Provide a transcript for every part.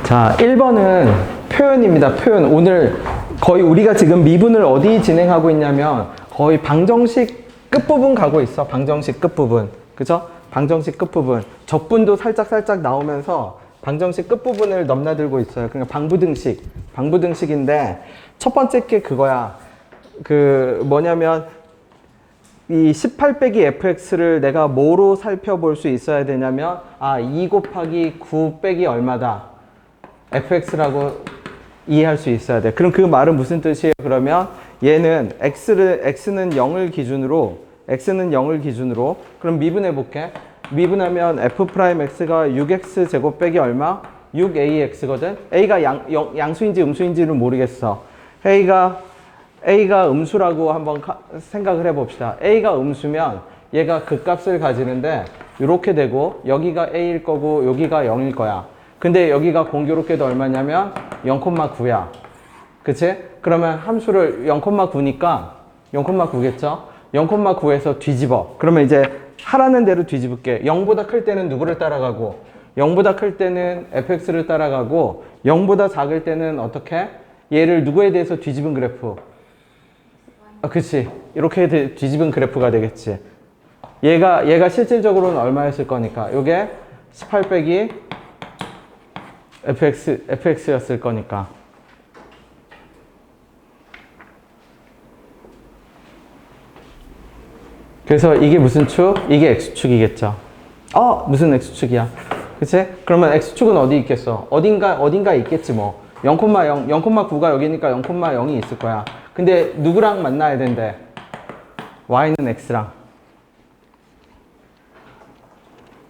자, 1번은 표현입니다. 표현. 오늘 거의 우리가 지금 미분을 어디 진행하고 있냐면 거의 방정식 끝부분 가고 있어. 방정식 끝부분. 그죠? 방정식 끝부분. 적분도 살짝 나오면서 방정식 끝부분을 넘나들고 있어요. 그러니까 방부등식. 방부등식인데 첫 번째 게 그거야. 그 뭐냐면 이 18 빼기 fx를 내가 뭐로 살펴볼 수 있어야 되냐면 2 곱하기 9 빼기 얼마다. fx라고 이해할 수 있어야 돼. 그럼 그 말은 무슨 뜻이에요? 그러면 얘는 x는 0을 기준으로 그럼 미분해 볼게. 미분하면 f'x가 6x 제곱 빼기 얼마? 6ax거든. a가 양수인지 음수인지는 모르겠어. a가 음수라고 한번 생각을 해봅시다. a가 음수면 얘가 그 값을 가지는데 이렇게 되고 여기가 a일 거고 여기가 0일 거야. 근데 여기가 공교롭게도 얼마냐면 0,9야. 그치? 그러면 함수를 0,9니까 0,9겠죠? 0,9에서 뒤집어. 그러면 이제 하라는 대로 뒤집을게. 0보다 클 때는 누구를 따라가고 0보다 클 때는 fx를 따라가고 0보다 작을 때는 어떻게? 얘를 누구에 대해서 뒤집은 그래프? 그치. 이렇게 뒤집은 그래프가 되겠지. 얘가 실질적으로는 얼마였을 거니까. 요게 18 빼기 fx였을 거니까. 그래서 이게 무슨 축? 이게 x축이겠죠. 무슨 x축이야? 그치? 그러면 x축은 어디 있겠어? 어딘가 있겠지 뭐. 0,0, 0,9가 여기니까 0,0이 있을 거야. 근데 누구랑 만나야 된대? y는 x랑.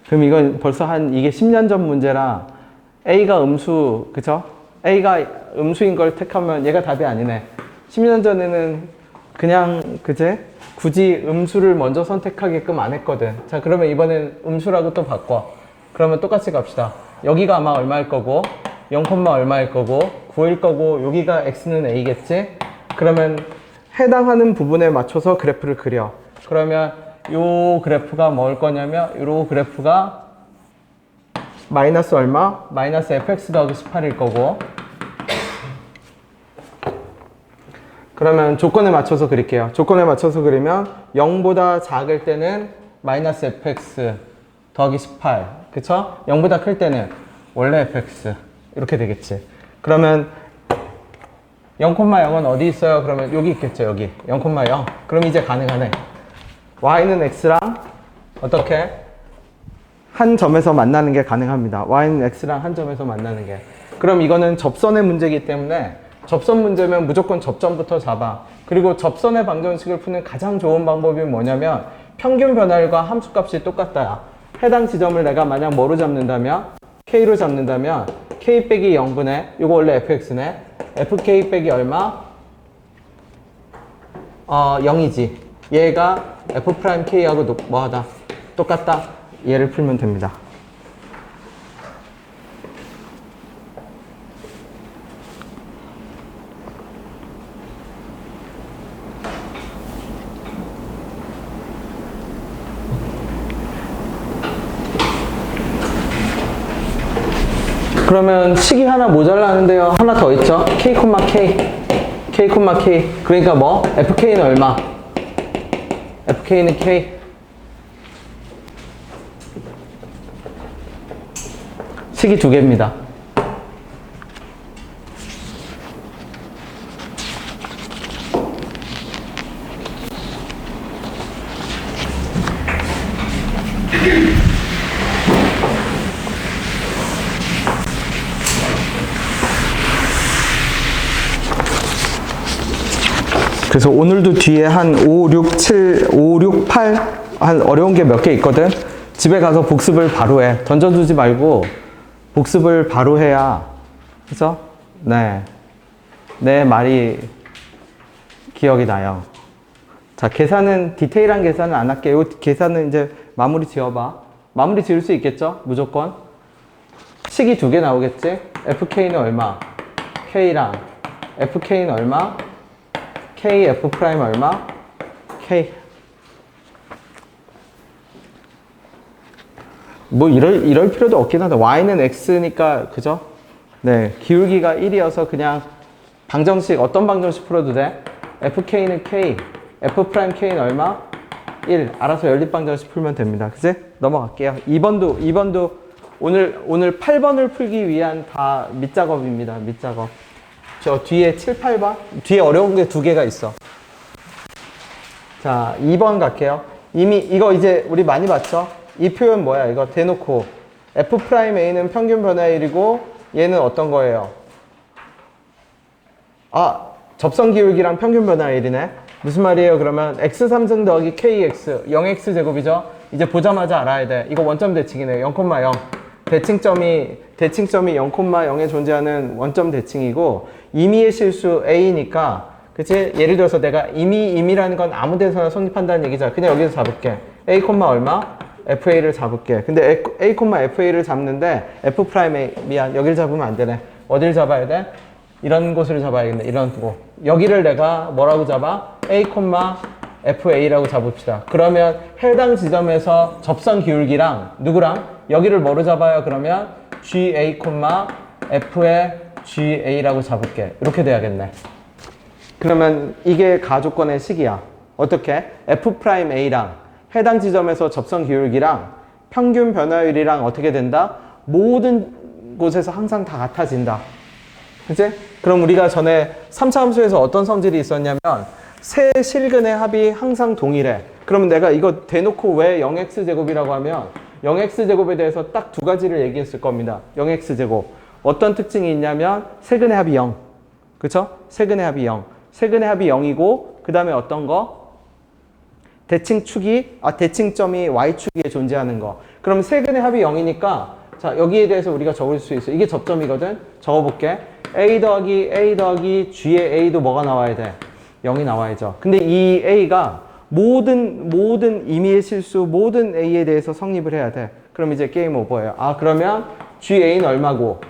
그럼 이건 벌써 이게 10년 전 문제라 a가 음수, 그쵸? a가 음수인 걸 택하면 얘가 답이 아니네. 10년 전에는 그냥, 그치? 굳이 음수를 먼저 선택하게끔 안 했거든. 자, 그러면 이번엔 음수라고 또 바꿔. 그러면 똑같이 갑시다. 여기가 아마 얼마일 거고, 0, 얼마일 거고, 9일 거고, 여기가 x는 a겠지? 그러면 해당하는 부분에 맞춰서 그래프를 그려. 그러면 요 그래프가 뭐일 거냐면, 요 그래프가 마이너스 얼마? 마이너스 fx 더하기 18일 거고, 그러면 조건에 맞춰서 그릴게요. 조건에 맞춰서 그리면 0보다 작을 때는 마이너스 fx 더하기 18. 그쵸? 0보다 클 때는 원래 fx. 이렇게 되겠지. 그러면 0,0은 어디 있어요? 그러면 여기 있겠죠. 여기 0,0. 그럼 이제 가능하네. y는 x랑 어떻게? 한 점에서 만나는 게 가능합니다. y는 x랑 한 점에서 만나는 게. 그럼 이거는 접선의 문제이기 때문에 접선 문제면 무조건 접점부터 잡아. 그리고 접선의 방정식을 푸는 가장 좋은 방법이 뭐냐면 평균 변화율과 함수값이 똑같다야. 해당 지점을 내가 만약 뭐로 잡는다면? k로 잡는다면 k 빼기 0분의 이거 원래 fx네. fk 빼기 얼마? 0이지. 얘가 f'k하고 뭐하다? 똑같다. 얘를 풀면 됩니다. 그러면 식이 하나 모자라는데요. 하나 더 있죠. k, k. 그러니까 뭐? fk는 얼마? fk는 k. 식이 두 개입니다. 그래서 오늘도 뒤에 한 5, 6, 7, 5, 6, 8 한 어려운 게 몇 개 있거든. 집에 가서 복습을 바로 해. 던져두지 말고 복습을 바로 해야. 그래서 내 말이 기억이 나요. 자, 계산은 디테일한 계산은 안 할게요. 계산은 이제 마무리 지어봐. 마무리 지을 수 있겠죠? 무조건. 식이 두 개 나오겠지? fk는 얼마? k랑 fk는 얼마? k f 프라임 얼마? k. 뭐 이럴 필요도 없긴 하다. y는 x니까 그죠? 네, 기울기가 1이어서 그냥 방정식, 어떤 방정식 풀어도 돼? fk는 k, f'k는 얼마? 1. 알아서 연립방정식 풀면 됩니다. 그치? 넘어갈게요. 2번도 오늘 8번을 풀기 위한 다 밑작업입니다. 밑작업. 저 뒤에 7, 8번? 뒤에 어려운 게 두 개가 있어. 자, 2번 갈게요. 이미 이거 이제 우리 많이 봤죠? 이 표현 뭐야? 이거 대놓고 f'A는 평균 변화율이고 얘는 어떤 거예요? 아, 접선 기울기랑 평균 변화율이네. 무슨 말이에요? 그러면 x3승 더하기 kx 0x 제곱이죠? 이제 보자마자 알아야 돼. 이거 원점 대칭이네요. 0,0. 대칭점이 0,0에 존재하는 원점 대칭이고 임의의 실수 a니까 그치? 예를 들어서 내가 임의라는 건 아무 데서나 성립한다는 얘기잖아. 그냥 여기서 잡을게. a, 얼마? fa를 잡을게. 근데 a, fa를 잡는데 f'A 미안 여기를 잡으면 안 되네. 어딜 잡아야 돼? 이런 곳을 잡아야겠네. 이런 곳. 여기를 내가 뭐라고 잡아? a, fa라고 잡읍시다. 그러면 해당 지점에서 접선 기울기랑 누구랑? 여기를 뭐로 잡아요? 그러면 ga, f의 ga라고 잡을게. 이렇게 돼야겠네. 그러면 이게 가조건의 식이야. 어떻게? f'A랑 해당 지점에서 접선 기울기랑 평균 변화율이랑 어떻게 된다? 모든 곳에서 항상 다 같아진다. 그치? 그럼 우리가 전에 3차 함수에서 어떤 성질이 있었냐면 세 실근의 합이 항상 동일해. 그러면 내가 이거 대놓고 왜 0x제곱이라고 하면 0x제곱에 대해서 딱 두 가지를 얘기했을 겁니다. 0x제곱. 어떤 특징이 있냐면 세근의 합이 0. 그쵸? 세근의 합이 0. 세근의 합이 0이고 그 다음에 어떤 거? 대칭점이 y축에 존재하는 거. 그럼 세근의 합이 0이니까 자 여기에 대해서 우리가 적을 수 있어. 이게 접점이거든. 적어볼게. a 더하기 g의 a도 뭐가 나와야 돼? 0이 나와야죠. 근데 이 a가 모든 임의의 실수 모든 a에 대해서 성립을 해야 돼. 그럼 이제 게임 오버예요. 아 그러면 ga는 얼마고?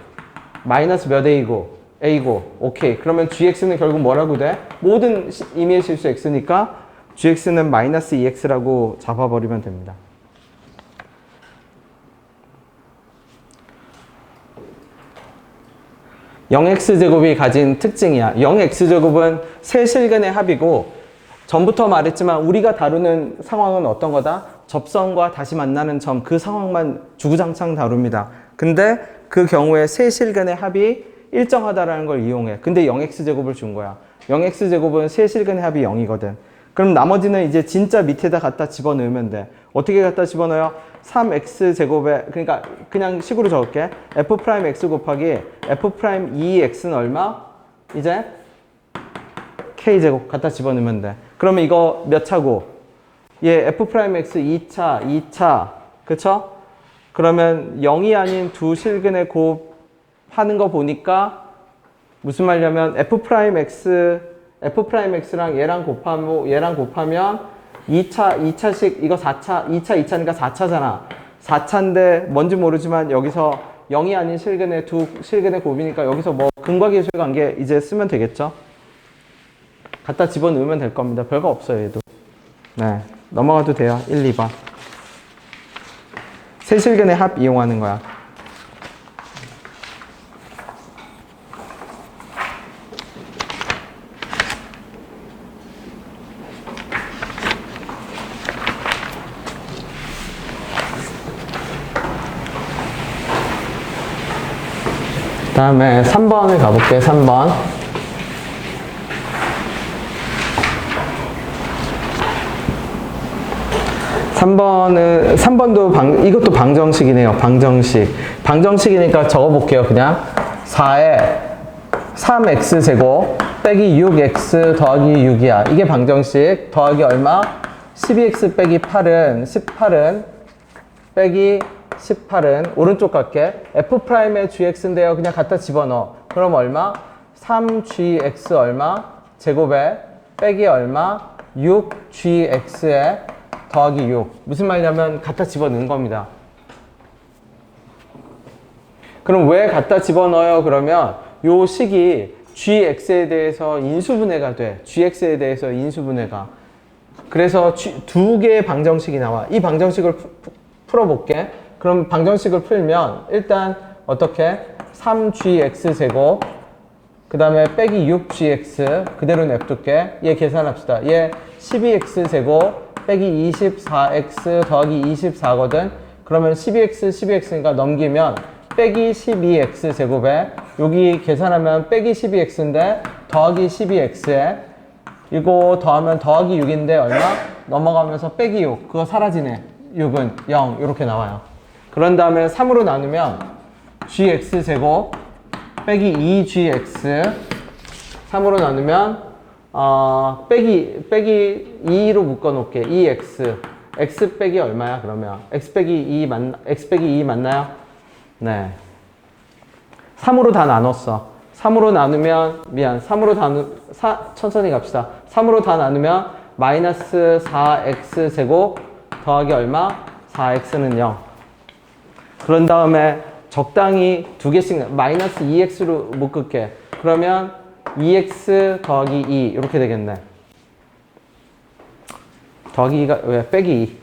마이너스 몇 a고? a고. 오케이. 그러면 gx는 결국 뭐라고 돼? 모든 임의의 실수 x니까 gx는 마이너스 2x라고 잡아버리면 됩니다. (0x제곱이) 가진 특징이야. 0x제곱은 세 실근의 합이고 전부터 말했지만 우리가 다루는 상황은 어떤 거다? 접선과 다시 만나는 점 그 상황만 주구장창 다룹니다. 근데 그 경우에 세 실근의 합이 일정하다라는 걸 이용해. 근데 0x제곱을 준 거야. 0x제곱은 세 실근의 합이 0이거든. 그럼 나머지는 이제 진짜 밑에다 갖다 집어넣으면 돼. 어떻게 갖다 집어넣어요? 3x제곱에 그러니까 그냥 식으로 적을게. f'x 곱하기 f'Ex는 얼마? 이제 k제곱 갖다 집어넣으면 돼. 그러면 이거 몇 차고? 얘 f'x 2차 그쵸? 그러면 0이 아닌 두 실근의 곱 하는 거 보니까 무슨 말이냐면 f'x랑 얘랑 곱하면 2차씩 이거 2차니까 4차잖아. 4차인데 뭔지 모르지만 여기서 0이 아닌 실근의 두 실근의 곱이니까 여기서 뭐 근과 계수의 관계 이제 쓰면 되겠죠? 갖다 집어넣으면 될 겁니다. 별거 없어요, 얘도. 네. 넘어가도 돼요. 1, 2번. 세 실근의 합 이용하는 거야. 다음에 3번을 가볼게요. 3번. 3번도 이것도 방정식이네요. 방정식이니까 적어볼게요. 그냥 4에 3x제곱 빼기 6x 더하기 6이야. 이게 방정식. 더하기 얼마? 12x 빼기 18은 빼기 18은 오른쪽 갈게. f'의 gx인데요. 그냥 갖다 집어넣어. 그럼 얼마? 3gx 얼마? 제곱에 빼기 얼마? 6gx에 더하기 6. 무슨 말이냐면 갖다 집어넣은 겁니다. 그럼 왜 갖다 집어넣어요? 그러면 요 식이 gx에 대해서 인수분해가 돼. gx에 대해서 인수분해가. 그래서 두 개의 방정식이 나와. 이 방정식을 풀어볼게. 그럼 방정식을 풀면 일단 어떻게? 3gx 제곱 그 다음에 빼기 6gx 그대로 냅둘게. 얘 계산합시다. 얘 12x 제곱 빼기 24x 더하기 24거든. 그러면 12x 12x니까 넘기면 빼기 12x 제곱에 여기 계산하면 빼기 12x인데 더하기 12x에 이거 더하면 더하기 6인데 얼마? 넘어가면서 빼기 6 그거 사라지네. 6은 0 이렇게 나와요. 그런 다음에 3으로 나누면 gx 제곱 빼기 2gx 3으로 나누면 빼기 2로 묶어 놓을게. 2x x 빼기 얼마야 그러면? x 빼기 2 맞나요? 네. 3으로 다 나눴어. 3으로 나누면 천천히 갑시다. 3으로 다 나누면 마이너스 4x 제곱 더하기 얼마? 4x는 0. 그런 다음에 적당히 두 개씩 마이너스 2x로 묶을게. 그러면 2x 더하기 2 이렇게 되겠네. 더하기 2가 왜? 빼기 2.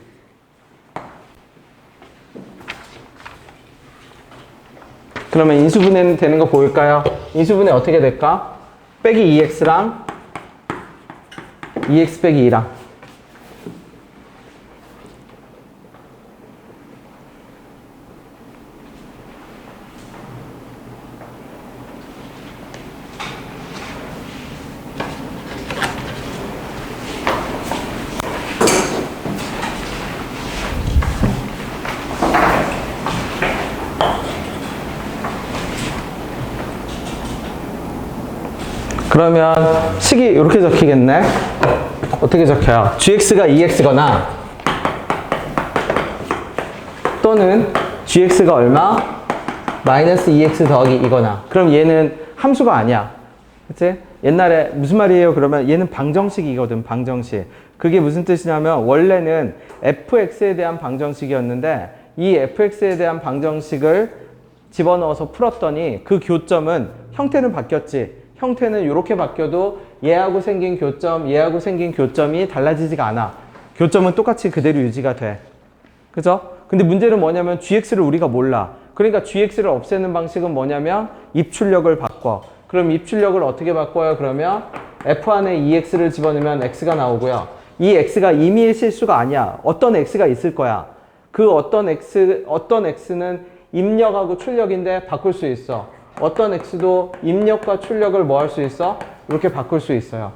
그러면 인수분해 되는 거 보일까요? 인수분해 어떻게 될까? 빼기 2x랑 2x 빼기 2랑 그러면 식이 이렇게 적히겠네. 어떻게 적혀요? gx가 2x거나 또는 gx가 얼마? 마이너스 2x 더하기 2거나. 그럼 얘는 함수가 아니야. 그치? 옛날에 무슨 말이에요? 그러면 얘는 방정식이거든. 방정식. 그게 무슨 뜻이냐면 원래는 fx에 대한 방정식이었는데 이 fx에 대한 방정식을 집어넣어서 풀었더니 그 교점은 형태는 바뀌었지. 형태는 이렇게 바뀌어도 얘하고 생긴 교점, 얘하고 생긴 교점이 달라지지가 않아. 교점은 똑같이 그대로 유지가 돼. 그죠? 근데 문제는 뭐냐면 gx를 우리가 몰라. 그러니까 gx를 없애는 방식은 뭐냐면 입출력을 바꿔. 그럼 입출력을 어떻게 바꿔요? 그러면 f 안에 2x를 집어넣으면 x가 나오고요. 이 x가 임의의 실수가 아니야. 어떤 x가 있을 거야. 그 어떤 x는 입력하고 출력인데 바꿀 수 있어. 어떤 x도 입력과 출력을 뭐 할 수 있어? 이렇게 바꿀 수 있어요.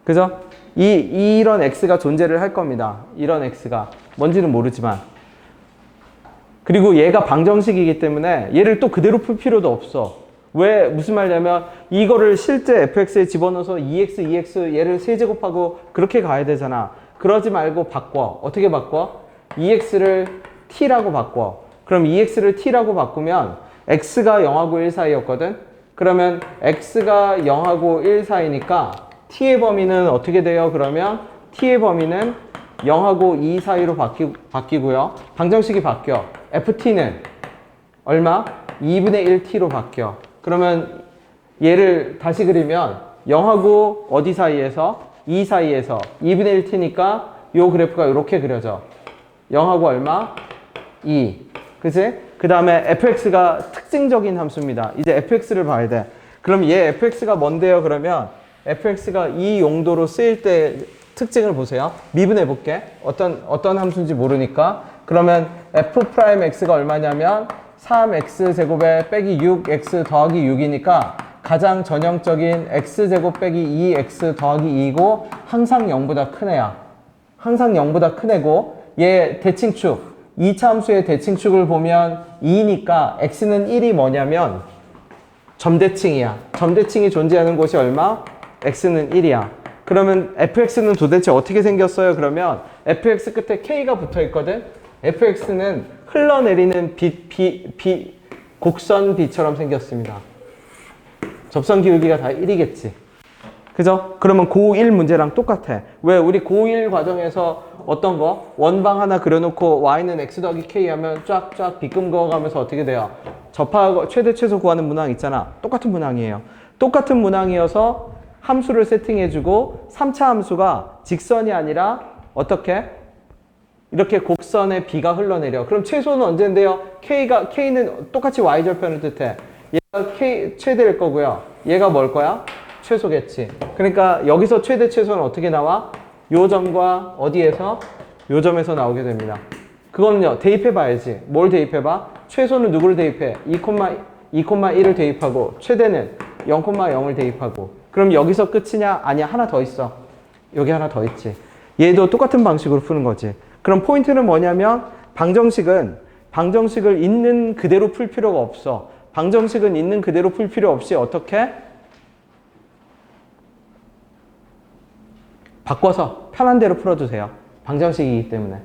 그죠? 이런 x가 존재를 할 겁니다. 이런 x가. 뭔지는 모르지만. 그리고 얘가 방정식이기 때문에 얘를 또 그대로 풀 필요도 없어. 왜? 무슨 말이냐면 이거를 실제 fx에 집어넣어서 2x 얘를 세제곱하고 그렇게 가야 되잖아. 그러지 말고 바꿔. 어떻게 바꿔? 2x를 t라고 바꿔. 그럼 2x를 t라고 바꾸면 x가 0하고 1 사이였거든? 그러면 x가 0하고 1 사이니까 t의 범위는 어떻게 돼요? 그러면 t의 범위는 0하고 2 사이로 바뀌고요. 방정식이 바뀌어. ft는 얼마? 2분의 1t로 바뀌어. 그러면 얘를 다시 그리면 0하고 어디 사이에서? 2 사이에서 2분의 1t니까 요 그래프가 이렇게 그려져. 0하고 얼마? 2. 그치? 그 다음에 fx가 특징적인 함수입니다. 이제 fx를 봐야 돼. 그럼 얘 fx가 뭔데요? 그러면 fx가 이 용도로 쓰일 때 특징을 보세요. 미분해 볼게. 어떤 함수인지 모르니까. 그러면 f'x가 얼마냐면 3x 제곱에 빼기 6x 더하기 6이니까 가장 전형적인 x제곱 빼기 2x 더하기 2고 항상 0보다 큰 애야. 항상 0보다 큰 애고 얘 대칭축 2차 함수의 대칭축을 보면 2니까 x는 1이 뭐냐면 점대칭이야. 점대칭이 존재하는 곳이 얼마? x는 1이야. 그러면 fx는 도대체 어떻게 생겼어요? 그러면 fx 끝에 k가 붙어 있거든? fx는 흘러내리는 곡선 B처럼 생겼습니다. 접선 기울기가 다 1이겠지. 그죠? 그러면 고1 문제랑 똑같아. 왜? 우리 고1 과정에서 어떤 거? 원방 하나 그려놓고 y는 x 더하기 k 하면 쫙쫙 빗금 그어가면서 어떻게 돼요? 접하고 최대 최소 구하는 문항 있잖아. 똑같은 문항이에요. 똑같은 문항이어서 함수를 세팅해주고 3차 함수가 직선이 아니라 어떻게? 이렇게 곡선에 B가 흘러내려. 그럼 최소는 언제인데요? K는 똑같이 Y절편을 뜻해. 얘가 K 최대일 거고요. 얘가 뭘 거야? 최소겠지. 그러니까 여기서 최대 최소는 어떻게 나와? 요 점과 어디에서? 요 점에서 나오게 됩니다. 그거는요, 대입해 봐야지. 뭘 대입해 봐? 최소는 누구를 대입해? 2,1을 대입하고, 최대는 0,0을 대입하고. 그럼 여기서 끝이냐? 아니야, 하나 더 있어. 여기 하나 더 있지. 얘도 똑같은 방식으로 푸는 거지. 그럼 포인트는 뭐냐면, 방정식을 있는 그대로 풀 필요가 없어. 방정식은 있는 그대로 풀 필요 없이 어떻게? 바꿔서 편한 대로 풀어주세요. 방정식이기 때문에.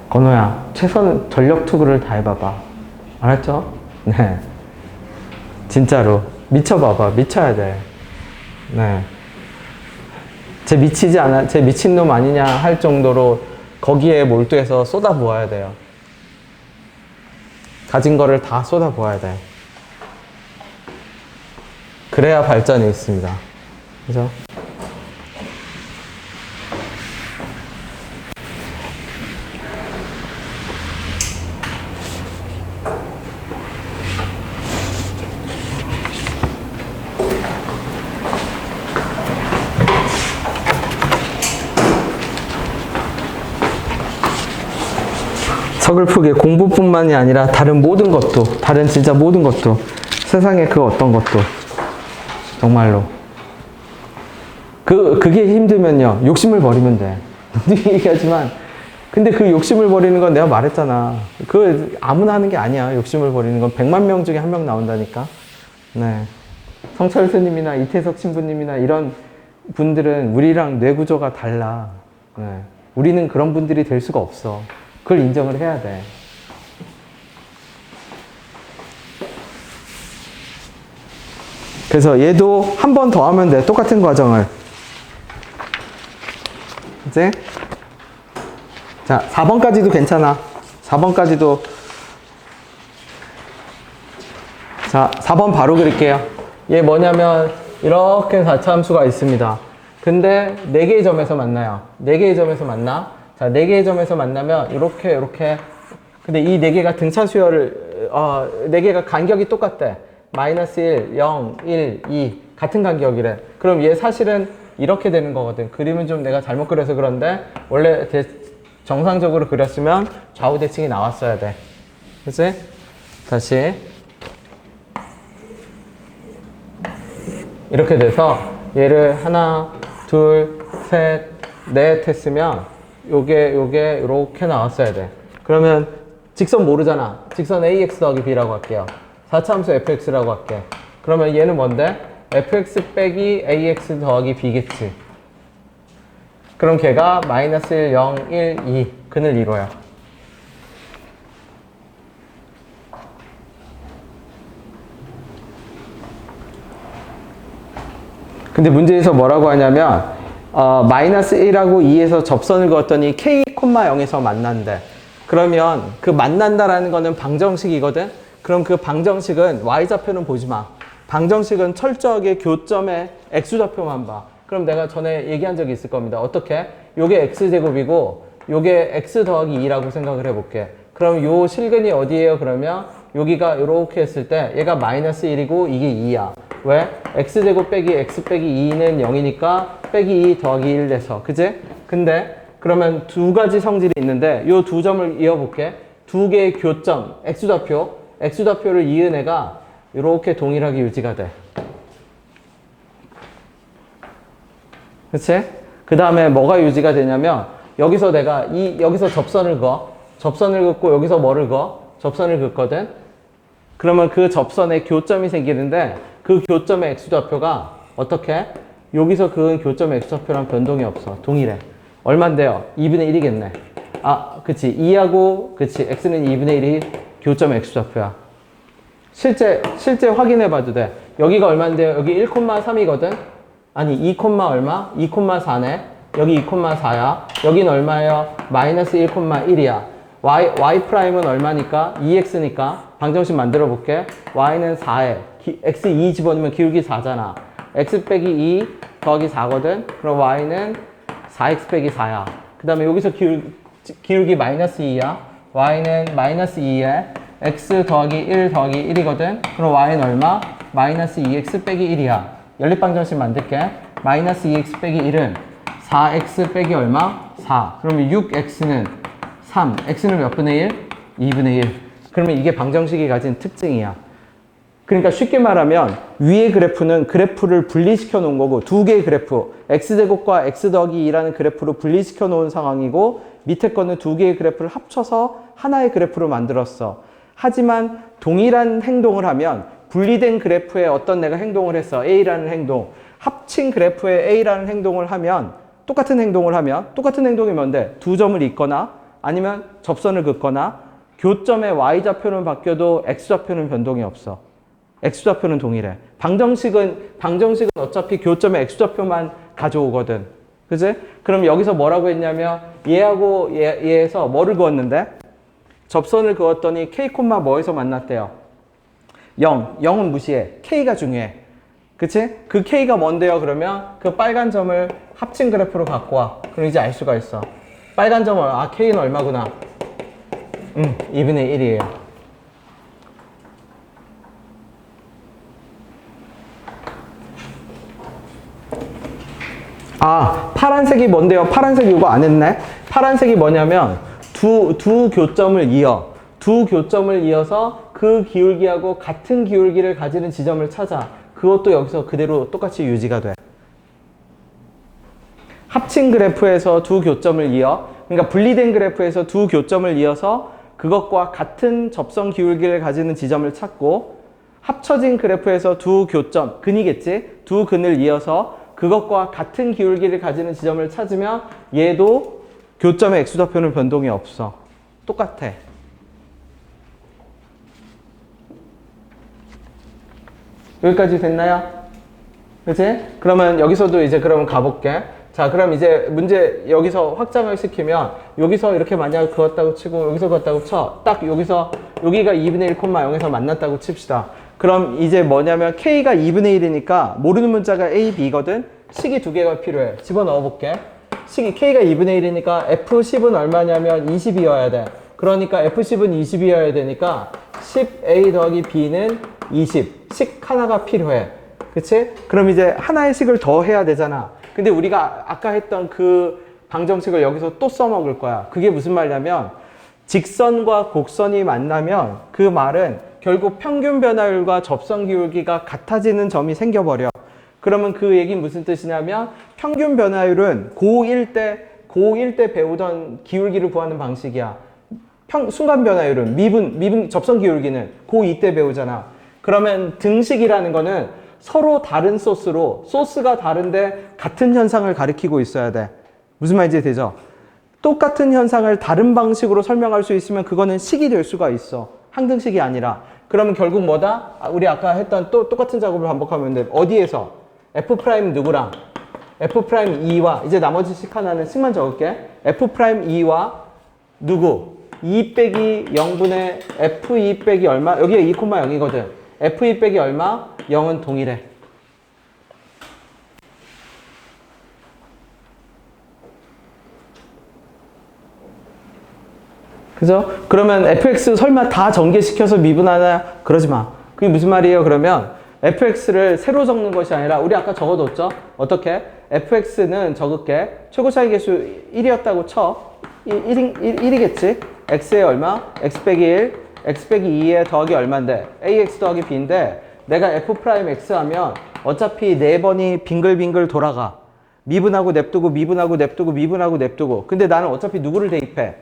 건호야, 최선 전력 투구를 다 해봐봐. 알았죠? 네. 진짜로. 미쳐봐봐. 미쳐야 돼. 네. 쟤 미치지 않아, 쟤 미친놈 아니냐 할 정도로 거기에 몰두해서 쏟아부어야 돼요. 가진 거를 다 쏟아부어야 돼. 그래야 발전이 있습니다. 그죠? 서글프게 공부뿐만이 아니라 다른 모든 것도, 다른 진짜 모든 것도, 세상의 그 어떤 것도 정말로 그게 힘들면요, 욕심을 버리면 돼. 늘 얘기하지만 근데 그 욕심을 버리는 건 내가 말했잖아. 그 아무나 하는 게 아니야. 욕심을 버리는 건 100만 명 중에 1명 나온다니까. 네. 성철 스님이나 이태석 신부님이나 이런 분들은 우리랑 뇌 구조가 달라. 네. 우리는 그런 분들이 될 수가 없어. 그걸 인정을 해야 돼. 그래서 얘도 한 번 더 하면 돼. 똑같은 과정을. 이제 자, 4번까지도 괜찮아. 4번까지도. 자, 4번 바로 그릴게요. 얘 뭐냐면 이렇게 4차 함수가 있습니다. 근데 4개의 점에서 만나요. 4개의 점에서 만나. 자, 4개의 점에서 만나면 이렇게 근데 이 4개가 등차 수열을 4개가 간격이 똑같대. 마이너스 1, 0, 1, 2 같은 간격이래. 그럼 얘 사실은 이렇게 되는 거거든. 그림은 좀 내가 잘못 그려서 그런데 원래 정상적으로 그렸으면 좌우 대칭이 나왔어야 돼. 그치? 다시 이렇게 돼서 얘를 하나, 둘, 셋, 넷 했으면 요게 이렇게 나왔어야 돼. 그러면 직선 모르잖아. 직선 ax 더하기 b라고 할게요. 4차 함수 fx라고 할게. 그러면 얘는 뭔데? fx 빼기 ax 더하기 b겠지. 그럼 걔가 마이너스 1, 0, 1, 2 근을 이뤄요. 근데 문제에서 뭐라고 하냐면 마이너스 1하고 2에서 접선을 그었더니 k, 0에서 만난대. 그러면 그 만난다라는 거는 방정식이거든? 그럼 그 방정식은 y좌표는 보지 마. 방정식은 철저하게 교점의 x좌표만 봐. 그럼 내가 전에 얘기한 적이 있을 겁니다. 어떻게? 요게 x제곱이고 요게 x 더하기 2라고 생각을 해볼게. 그럼 요 실근이 어디예요? 그러면 여기가 이렇게 했을 때 얘가 마이너스 1이고 이게 2야. 왜? x제곱 빼기 x 빼기 2는 0이니까 빼기 2 더하기 1 돼서. 그치? 근데 그러면 두 가지 성질이 있는데 요 두 점을 이어볼게. 두 개의 교점, x좌표를 이은 애가 이렇게 동일하게 유지가 돼. 그치? 그 다음에 뭐가 유지가 되냐면 여기서 내가 여기서 접선을 긋고 여기서 뭐를 그어? 접선을 긋거든? 그러면 그 접선에 교점이 생기는데 그 교점의 x좌표가 어떻게? 여기서 그은 교점의 x좌표랑 변동이 없어. 동일해. 얼만데요? 2분의 1이겠네. 아, 그치. 2하고, 그치. x는 2분의 1이 교점의 x좌표야. 실제 확인해 봐도 돼. 여기가 얼만데요? 여기 1,3이거든? 아니, 2, 얼마? 2,4네. 여기 2,4야. 여긴 얼마예요? 마이너스 1,1이야. y 프라임은 얼마니까? 2x니까. 방정식 만들어 볼게. y는 4에 x 2 집어넣으면 기울기 4잖아. x 빼기 2 더하기 4거든. 그럼 y는 4x 빼기 4야. 그 다음에 여기서 기울기 마이너스 2야. y는 마이너스 2에 x 더하기 1 더하기 1이거든. 그럼 y는 얼마? 마이너스 2x 빼기 1이야. 연립방정식 만들게. 마이너스 2x 빼기 1은 4x 빼기 얼마? 4. 그러면 6x는 3. x는 몇 분의 1? 2분의 1. 그러면 이게 방정식이 가진 특징이야. 그러니까 쉽게 말하면 위의 그래프는 그래프를 분리시켜 놓은 거고, 두 개의 그래프 x제곱과 x 더하기 2라는 그래프로 분리시켜 놓은 상황이고, 밑에 거는 두 개의 그래프를 합쳐서 하나의 그래프로 만들었어. 하지만 동일한 행동을 하면 분리된 그래프에 어떤 내가 행동을 했어. A라는 행동. 합친 그래프에 A라는 행동을 하면 똑같은 행동이 뭔데? 두 점을 잇거나 아니면 접선을 긋거나 교점의 y좌표는 바뀌어도 x좌표는 변동이 없어. x좌표는 동일해. 방정식은 어차피 교점의 x좌표만 가져오거든. 그지? 그럼 여기서 뭐라고 했냐면 얘하고 얘에서 뭐를 그었는데? 접선을 그었더니 k, 뭐에서 만났대요? 0. 0은 무시해. k가 중요해. 그치? 그 k가 뭔데요? 그러면 그 빨간 점을 합친 그래프로 갖고 와. 그럼 이제 알 수가 있어. 빨간 점은 k는 얼마구나. 2분의 1이에요. 파란색이 뭔데요? 파란색 이거 안 했네? 파란색이 뭐냐면 두 교점을 이어. 두 교점을 이어서 그 기울기하고 같은 기울기를 가지는 지점을 찾아. 그것도 여기서 그대로 똑같이 유지가 돼. 합친 그래프에서 두 교점을 이어, 그러니까 분리된 그래프에서 두 교점을 이어서 그것과 같은 접선 기울기를 가지는 지점을 찾고, 합쳐진 그래프에서 두 교점, 근이겠지? 두 근을 이어서 그것과 같은 기울기를 가지는 지점을 찾으면 얘도 교점의 x좌표는 변동이 없어. 똑같아. 여기까지 됐나요? 그치? 그러면 여기서도 이제 그러면 가볼게. 자, 그럼 이제 문제 여기서 확장을 시키면 여기서 이렇게 만약 그었다고 치고 여기서 그었다고 쳐. 딱 여기서 여기가 2분의 1, 0에서 만났다고 칩시다. 그럼 이제 뭐냐면 k가 2분의 1이니까 모르는 문자가 a, b거든? 식이 두 개가 필요해. 집어넣어 볼게. 식이 k가 2분의 1이니까 f10은 얼마냐면 20이어야 돼. 그러니까 f10은 20이어야 되니까 10a 더하기 b는 20. 식 하나가 필요해. 그치? 그럼 이제 하나의 식을 더 해야 되잖아. 근데 우리가 아까 했던 그 방정식을 여기서 또 써먹을 거야. 그게 무슨 말이냐면 직선과 곡선이 만나면 그 말은 결국 평균 변화율과 접선 기울기가 같아지는 점이 생겨버려. 그러면 그 얘기는 무슨 뜻이냐면 평균 변화율은 고1 때 배우던 기울기를 구하는 방식이야. 순간 변화율은 미분 접선 기울기는 고2 때 배우잖아. 그러면 등식이라는 거는 서로 다른 소스가 다른데 같은 현상을 가리키고 있어야 돼. 무슨 말인지 되죠? 똑같은 현상을 다른 방식으로 설명할 수 있으면 그거는 식이 될 수가 있어. 항등식이 아니라. 그러면 결국 뭐다? 우리 아까 했던 똑같은 작업을 반복하면 돼. 어디에서? f' 누구랑? f'2와 이제 나머지 식 하나는 식만 적을게. f'2와 누구? 2 빼기 0분의 f2 빼기 얼마? 여기가 2, 0이거든. f2 빼기 얼마? 0은 동일해. 그죠? 그러면 fx 설마 다 전개시켜서 미분하나? 그러지 마. 그게 무슨 말이에요? 그러면 fx를 세로 적는 것이 아니라 우리 아까 적어뒀죠? 어떻게? fx는 적을게. 최고 차이 계수 1이었다고 쳐. 1이겠지? x에 얼마? x 빼기 1, x 빼기 2에 더하기 얼마인데? ax 더하기 b인데 내가 f'x 하면 어차피 4번이 빙글빙글 돌아가. 미분하고 냅두고 미분하고 냅두고 미분하고 냅두고. 근데 나는 어차피 누구를 대입해?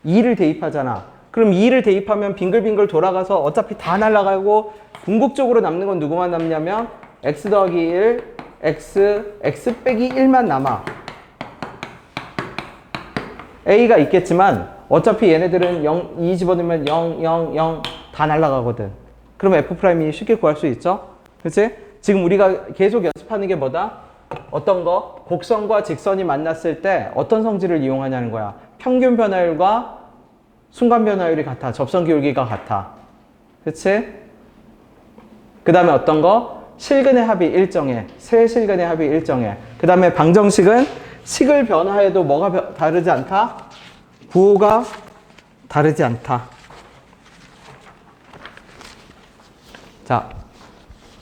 2를 대입하잖아. 그럼 2를 대입하면 빙글빙글 돌아가서 어차피 다 날아가고 궁극적으로 남는 건 누구만 남냐면 x 더하기 1, x 빼기 1만 남아. a가 있겠지만 어차피 얘네들은 2 집어넣으면 0, 0, 0 다 날아가거든. 그럼 f'이 쉽게 구할 수 있죠? 그치? 지금 우리가 계속 연습하는 게 뭐다? 어떤 거? 곡선과 직선이 만났을 때 어떤 성질을 이용하냐는 거야. 평균 변화율과 순간 변화율이 같아. 접선 기울기가 같아. 그치? 그 다음에 어떤 거? 실근의 합이 일정해. 세 실근의 합이 일정해. 그 다음에 방정식은 식을 변화해도 뭐가 다르지 않다? 부호가 다르지 않다. 자,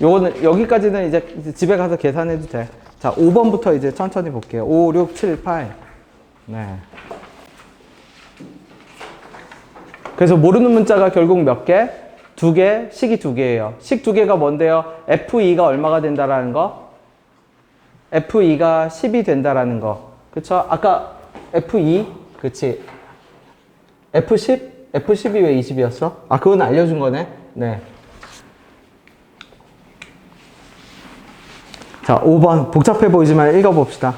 요거는, 여기까지는 이제 집에 가서 계산해도 돼. 자, 5번부터 이제 천천히 볼게요. 5, 6, 7, 8. 네. 그래서 모르는 문자가 결국 몇 개? 2개, 식이 2개예요. 식 2개가 뭔데요? F2가 얼마가 된다라는 거? F2가 10이 된다라는 거. 그쵸? 아까 F2? 그치. F10? F10이 왜 20이었어? 아, 그건 알려준 거네? 네. 자, 5번. 복잡해 보이지만 읽어봅시다.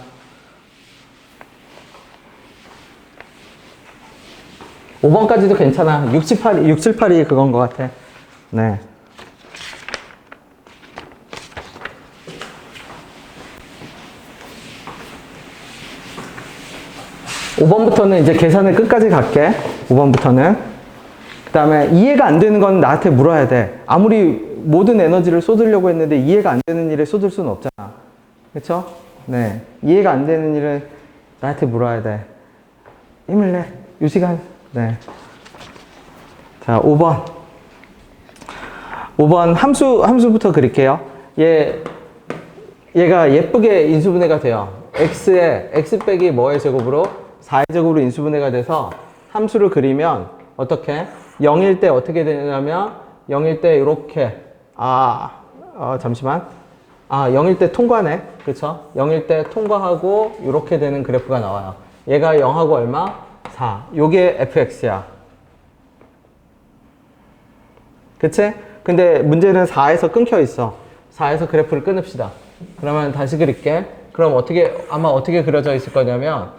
5번까지도 괜찮아. 678이 그건 것 같아. 네. 5번부터는 이제 계산을 끝까지 갈게. 5번부터는. 그 다음에 이해가 안 되는 건 나한테 물어야 돼. 아무리 모든 에너지를 쏟으려고 했는데 이해가 안 되는 일에 쏟을 수는 없잖아. 그쵸? 네. 이해가 안 되는 일을 나한테 물어야 돼. 힘을 내. 이 시간. 네. 자, 5번. 5번 함수부터 그릴게요. 얘가 예쁘게 인수분해가 돼요. x에 x 빼기 뭐의 제곱으로 4의 제곱으로 인수분해가 돼서 함수를 그리면 어떻게? 0일 때 어떻게 되냐면 0일 때 이렇게 잠시만. 0일 때 통과네. 그쵸? 0일 때 통과하고 이렇게 되는 그래프가 나와요. 얘가 0하고 얼마? 4. 요게 fx야. 그치? 근데 문제는 4에서 끊겨 있어. 4에서 그래프를 끊읍시다. 그러면 다시 그릴게. 그럼 아마 어떻게 그려져 있을 거냐면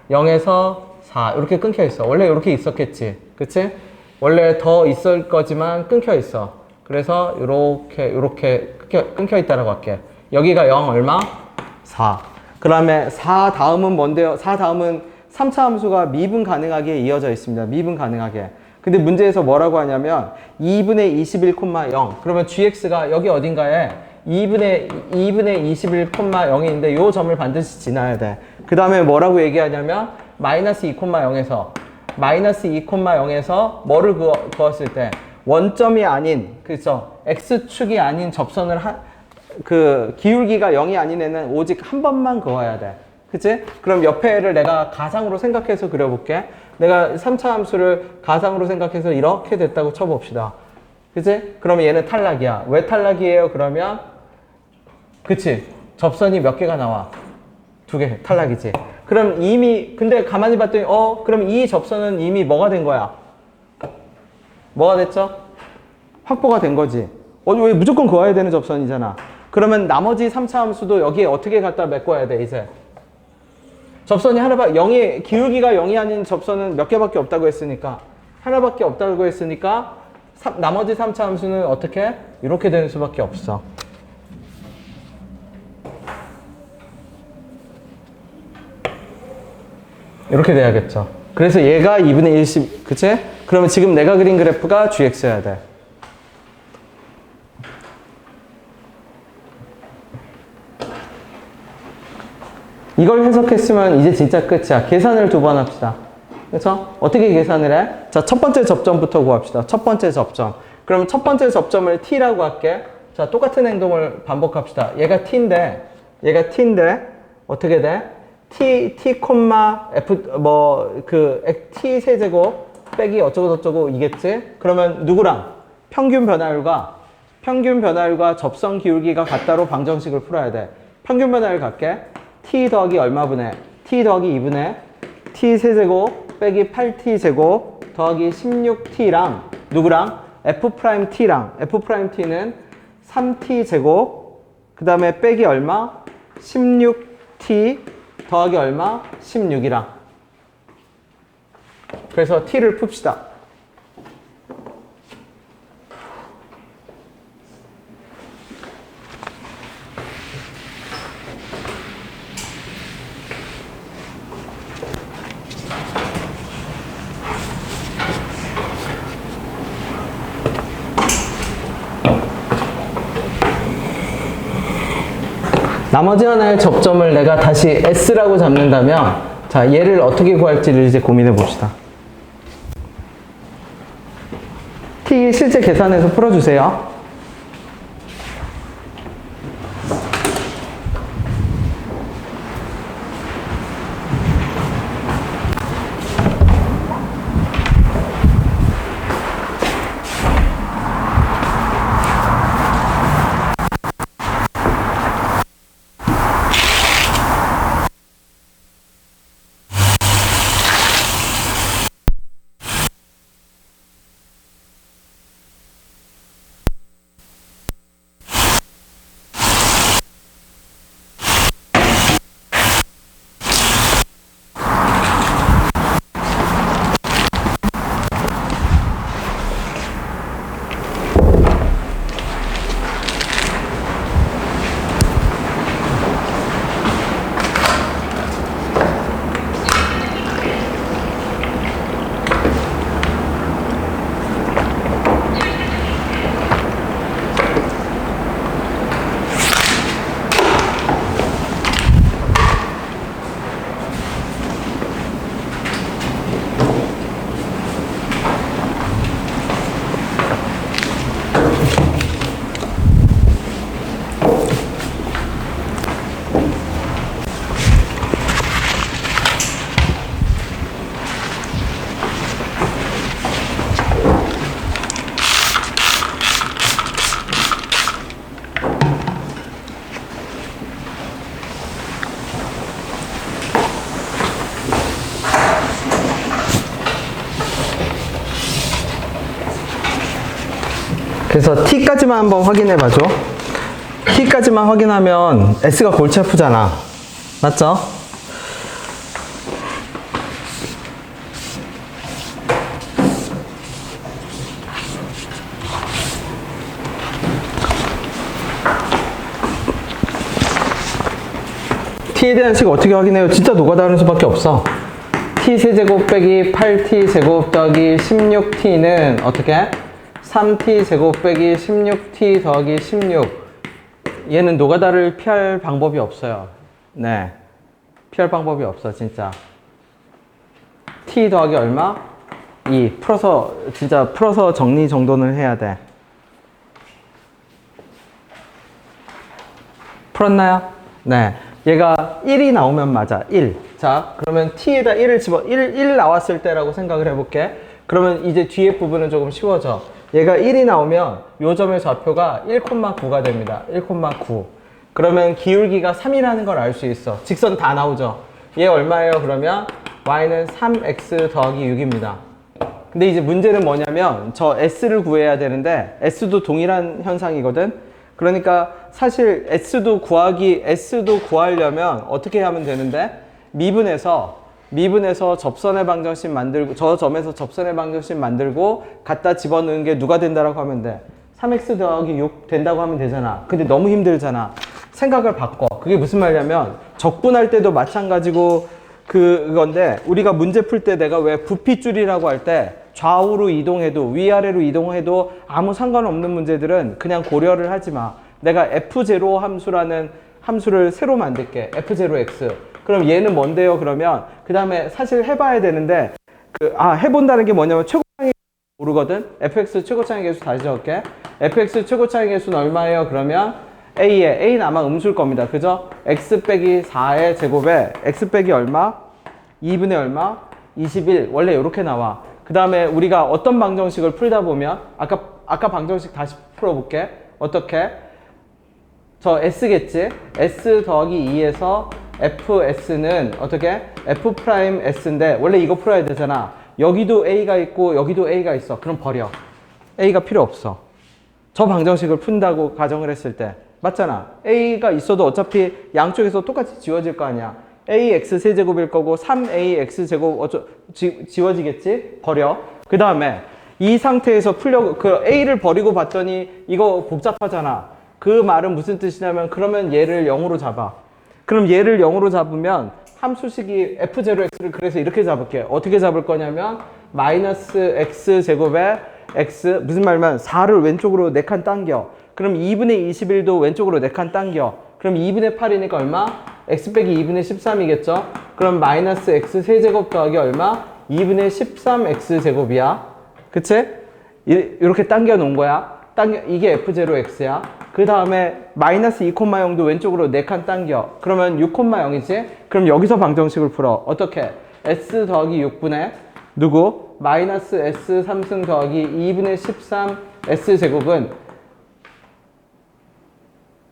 0에서 4 이렇게 끊겨 있어. 원래 이렇게 있었겠지. 그치? 원래 더 있을 거지만 끊겨 있어. 그래서 이렇게 끊겨 있다라고 할게. 여기가 0 얼마? 4. 그 다음에 4 다음은 뭔데요? 4 다음은 3차 함수가 미분 가능하게 이어져 있습니다. 미분 가능하게. 근데 문제에서 뭐라고 하냐면 2분의 21,0. 그러면 gx가 여기 어딘가에 2분의 21,0인데 요 점을 반드시 지나야 돼. 그 다음에 뭐라고 얘기하냐면 마이너스 2,0에서 마이너스 2,0에서 뭐를 그었을 때 원점이 아닌, 그렇죠? x축이 아닌 접선을 기울기가 0이 아닌 애는 오직 한 번만 그어야 돼. 그치? 그럼 옆에를 내가 가상으로 생각해서 그려볼게. 내가 3차 함수를 가상으로 생각해서 이렇게 됐다고 쳐봅시다. 그치? 그러면 얘는 탈락이야. 왜 탈락이에요? 그러면 그치? 접선이 몇 개가 나와? 2개. 탈락이지. 그럼 이미 근데 가만히 봤더니 그럼 이 접선은 이미 뭐가 된 거야? 뭐가 됐죠? 확보가 된 거지. 왜 무조건 그어야 되는 접선이잖아. 그러면 나머지 3차 함수도 여기에 어떻게 갖다 메꿔야 돼, 이제? 접선이 기울기가 0이 아닌 접선은 몇 개밖에 없다고 했으니까, 하나밖에 없다고 했으니까, 나머지 3차 함수는 어떻게? 이렇게 되는 수밖에 없어. 이렇게 돼야겠죠. 그래서 얘가 2분의 1씩, 그치? 그러면 지금 내가 그린 그래프가 gx여야 돼. 이걸 해석했으면 이제 진짜 끝이야. 계산을 2번 합시다. 그래서 어떻게 계산을 해? 자, 첫 번째 접점부터 구합시다. 첫 번째 접점. 그럼 첫 번째 접점을 t라고 할게. 자, 똑같은 행동을 반복합시다. 얘가 t인데 어떻게 돼? t, t 세제곱 빼기 어쩌고저쩌고 이겠지? 그러면 누구랑? 평균 변화율과 접선 기울기가 같다로 방정식을 풀어야 돼. 평균 변화율 갈게. t 더하기 얼마분의? t 더하기 2분의 t 세제곱 빼기 8t 제곱 더하기 16t랑 누구랑? f't는 3t 제곱 그 다음에 빼기 얼마? 16t 더하기 얼마? 16이랑. 그래서 t를 풉시다. 나머지 하나의 접점을 내가 다시 S라고 잡는다면, 자, 얘를 어떻게 구할지를 이제 고민해 봅시다. T 실제 계산해서 풀어주세요. 그래서 T까지만 한번 확인해 봐줘. T까지만 확인하면 S가 골치 아프잖아. 맞죠? T에 대한 식 어떻게 확인해요? 진짜 노가다하는 수밖에 없어. T세제곱 빼기 8T제곱 더하기 16T는 어떻게? 3T제곱 빼기 16T 더하기 16. 얘는 노가다를 피할 방법이 없어요. 네. 피할 방법이 없어, 진짜. T 더하기 얼마? 2. 풀어서, 진짜 풀어서 정리 정돈을 해야 돼. 풀었나요? 네. 얘가 1이 나오면 맞아. 1. 자, 그러면 T에다 1을 집어, 1 나왔을 때라고 생각을 해볼게. 그러면 이제 뒤에 부분은 조금 쉬워져. 얘가 1이 나오면 요 점의 좌표가 1,9가 됩니다. 1,9. 그러면 기울기가 3이라는 걸 알 수 있어. 직선 다 나오죠. 얘 얼마예요? 그러면 y는 3x 더하기 6입니다. 근데 이제 문제는 뭐냐면 저 s를 구해야 되는데 s도 동일한 현상이거든. 그러니까 사실 s도 구하려면 어떻게 하면 되는데 미분에서 접선의 방정식 만들고 저 점에서 접선의 방정식 만들고 갖다 집어넣은 게 누가 된다라고 하면 돼. 3x 더하기 6 된다고 하면 되잖아. 근데 너무 힘들잖아. 생각을 바꿔. 그게 무슨 말이냐면 적분할 때도 마찬가지고 그건데 우리가 문제 풀 때 내가 왜 부피줄이라고 할 때 좌우로 이동해도 위아래로 이동해도 아무 상관없는 문제들은 그냥 고려를 하지 마. 내가 f0 함수라는 함수를 새로 만들게. f0x. 그럼 얘는 뭔데요? 그러면 그 다음에 사실 해봐야 되는데 해본다는 게 뭐냐면 최고차항의 모르거든. fx 최고차항의 개수 다시 적을게. fx 최고차항의 개수는 얼마예요? 그러면 A는 아마 음수일 겁니다. 그죠? x 빼기 4의 제곱에 x 빼기 얼마? 2분의 얼마? 21. 원래 이렇게 나와. 그 다음에 우리가 어떤 방정식을 풀다 보면 아까 방정식 다시 풀어볼게. 어떻게? 저 S겠지? S 더하기 2에서 FS는 어떻게? F'S인데 원래 이거 풀어야 되잖아. 여기도 A가 있고 여기도 A가 있어. 그럼 버려. A가 필요 없어. 저 방정식을 푼다고 가정을 했을 때 맞잖아. A가 있어도 어차피 양쪽에서 똑같이 지워질 거 아니야. AX 세제곱일 거고 3AX 제곱 지워지겠지? 버려. 그 다음에 이 상태에서 풀려고 A를 버리고 봤더니 이거 복잡하잖아. 그 말은 무슨 뜻이냐면 그러면 얘를 0으로 잡아. 그럼 얘를 0으로 잡으면 함수식이 f0x를 그래서 이렇게 잡을게. 어떻게 잡을 거냐면 마이너스 x 제곱에 x 무슨 말이면 4를 왼쪽으로 4칸 당겨. 그럼 2분의 21도 왼쪽으로 4칸 당겨. 그럼 2분의 8이니까 얼마? x 빼기 2분의 13이겠죠? 그럼 마이너스 x 세제곱 더하기 얼마? 2분의 13x제곱이야. 그치? 이렇게 당겨 놓은 거야. 이게 f0x야. 그 다음에 마이너스 2,0도 왼쪽으로 4칸 당겨. 그러면 6,0이지? 그럼 여기서 방정식을 풀어. 어떻게? s 더하기 6분의 누구? 마이너스 s 3승 더하기 2분의 13 s제곱은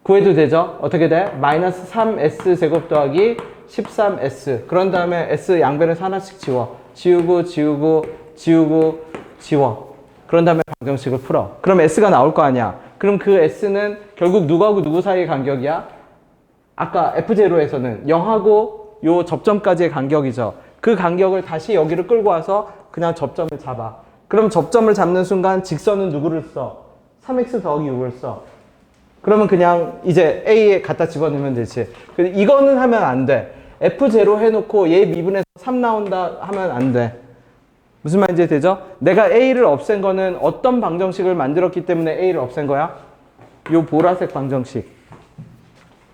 구해도 되죠? 어떻게 돼? 마이너스 3s제곱 더하기 13s. 그런 다음에 s 양변에서 하나씩 지워. 지우고 지워. 그런 다음에 방정식을 풀어. 그럼 s가 나올 거 아니야. 그럼 그 s는 결국 누구하고 누구 사이의 간격이야? 아까 f0에서는 0하고 요 접점까지의 간격이죠. 그 간격을 다시 여기를 끌고 와서 그냥 접점을 잡아. 그럼 접점을 잡는 순간 직선은 누구를 써? 3x 더하기 6을 써. 그러면 그냥 이제 A에 갖다 집어넣으면 되지. 이거는 하면 안 돼. F0 해놓고 얘 미분해서 3 나온다 하면 안 돼. 무슨 말인지 되죠? 내가 A를 없앤 거는 어떤 방정식을 만들었기 때문에 A를 없앤 거야? 요 보라색 방정식.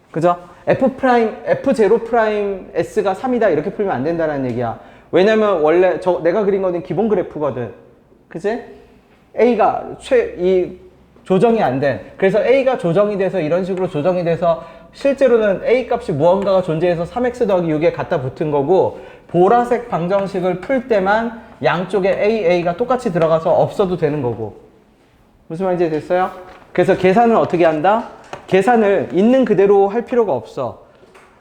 그죠? F0 S가 3이다 이렇게 풀면 안 된다는 얘기야. 왜냐면 원래 내가 그린 거는 기본 그래프거든. 그치? A가 조정이 안 돼. 그래서 A가 조정이 돼서 이런 식으로 조정이 돼서 실제로는 A 값이 무언가가 존재해서 3x 더하기 6에 갖다 붙은 거고, 보라색 방정식을 풀 때만 양쪽에 A가 똑같이 들어가서 없어도 되는 거고. 무슨 말인지 됐어요? 그래서 계산을 어떻게 한다? 계산을 있는 그대로 할 필요가 없어.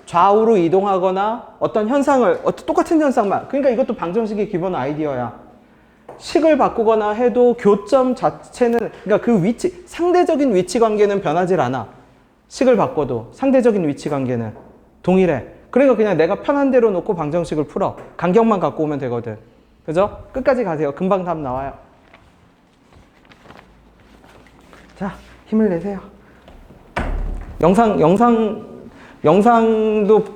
좌우로 이동하거나 어떤 현상을, 똑같은 현상만. 그러니까 이것도 방정식의 기본 아이디어야. 식을 바꾸거나 해도 교점 자체는, 그러니까 그 위치, 상대적인 위치 관계는 변하질 않아. 식을 바꿔도 상대적인 위치 관계는 동일해. 그러니까 그냥 내가 편한 대로 놓고 방정식을 풀어. 간격만 갖고 오면 되거든. 그죠? 끝까지 가세요. 금방 답 나와요. 자, 힘을 내세요. 영상도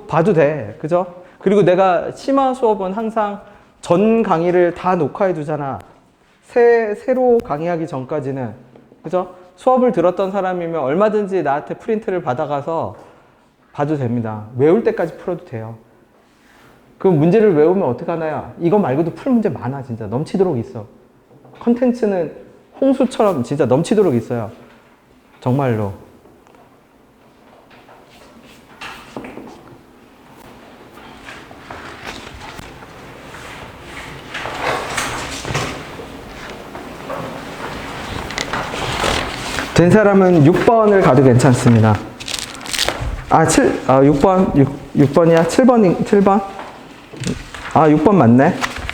봐도 돼. 그죠? 그리고 내가 심화 수업은 항상 전 강의를 다 녹화해 두잖아. 새로 강의하기 전까지는. 그죠? 수업을 들었던 사람이면 얼마든지 나한테 프린트를 받아가서 봐도 됩니다. 외울 때까지 풀어도 돼요. 그 문제를 외우면 어떡하나요? 이거 말고도 풀 문제 많아, 진짜. 넘치도록 있어. 컨텐츠는 홍수처럼 진짜 넘치도록 있어요. 정말로. 된 사람은 6번을 가도 괜찮습니다. 6번이야? 7번? 6번 맞네.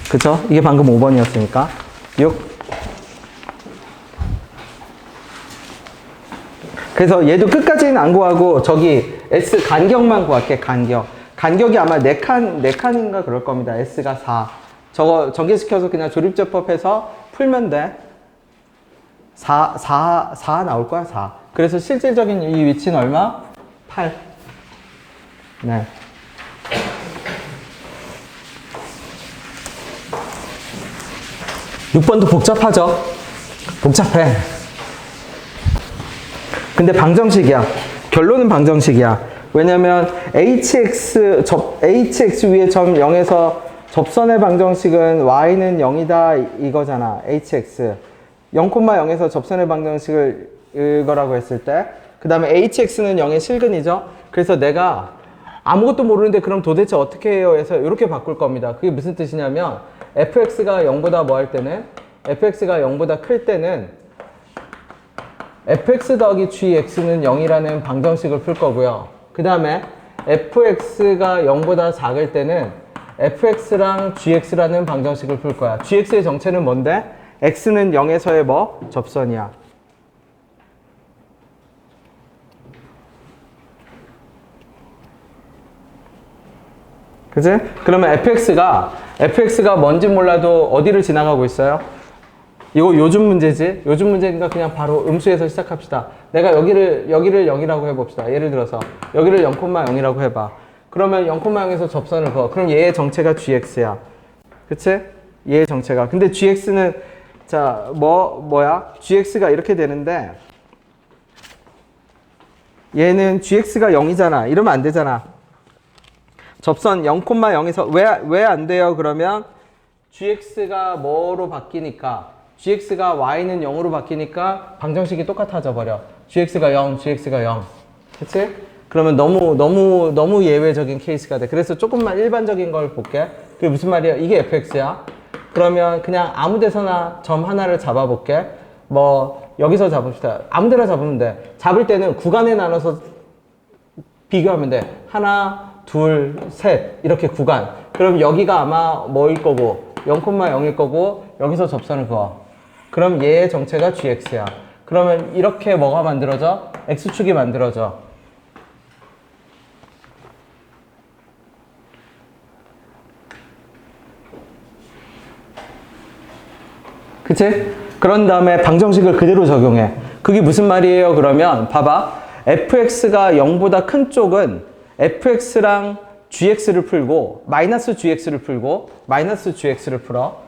그쵸? 이게 방금 5번이었으니까. 6. 그래서 얘도 끝까지는 안 구하고, 저기, S 간격만 구할게, 간격. 간격이 아마 4칸인가 그럴 겁니다. S가 4. 저거 전개시켜서 그냥 조립제법해서 풀면 돼. 4 나올 거야, 4. 그래서 실질적인 이 위치는 얼마? 8. 네. (6번도) 복잡하죠? 복잡해. 근데 방정식이야. 결론은 방정식이야. 왜냐면 hx 위에 점 0에서 접선의 방정식은 y는 0이다 이거잖아. hx 0,0에서 접선의 방정식을 이거라고 했을 때, 그 다음에 hx는 0의 실근이죠. 그래서 내가 아무것도 모르는데 그럼 도대체 어떻게 해요? 해서 이렇게 바꿀 겁니다. 그게 무슨 뜻이냐면 fx가 0보다 뭐 할 때는, fx가 0보다 클 때는 fx 더하기 gx는 0이라는 방정식을 풀 거고요. 그 다음에 fx가 0보다 작을 때는 fx랑 gx라는 방정식을 풀 거야. gx의 정체는 뭔데? x는 0에서의 뭐? 접선이야. 그치? 그러면 fx가 뭔지 몰라도 어디를 지나가고 있어요? 이거 요즘 문제지? 요즘 문제니까 그냥 바로 음수에서 시작합시다. 내가 여기를 0이라고 해봅시다. 예를 들어서 여기를 0,0이라고 해봐. 그러면 0,0에서 접선을 그어. 그럼 얘의 정체가 gx야. 그치? 얘의 정체가. 근데 gx는 자, 뭐야? gx가 이렇게 되는데, 얘는 gx가 0이잖아. 이러면 안 되잖아. 접선 0,0에서 왜 안 돼요? 그러면 gx가 뭐로 바뀌니까 gx가 y는 0으로 바뀌니까 방정식이 똑같아져 버려. gx가 0, gx가 0. 그치? 그러면 너무 예외적인 케이스가 돼. 그래서 조금만 일반적인 걸 볼게. 그게 무슨 말이야? 이게 fx야. 그러면 그냥 아무 데서나 점 하나를 잡아볼게. 뭐 여기서 잡읍시다. 아무 데나 잡으면 돼. 잡을 때는 구간에 나눠서 비교하면 돼. 하나, 둘, 셋 이렇게 구간. 그럼 여기가 아마 뭐일 거고 0,0일 거고 여기서 접선을 그어. 그럼 얘의 정체가 gx야. 그러면 이렇게 뭐가 만들어져? x축이 만들어져. 그치? 그런 다음에 방정식을 그대로 적용해. 그게 무슨 말이에요? 그러면 봐봐. fx가 0보다 큰 쪽은 fx랑 gx를 풀고 마이너스 gx를 풀고 마이너스 gx를 풀어.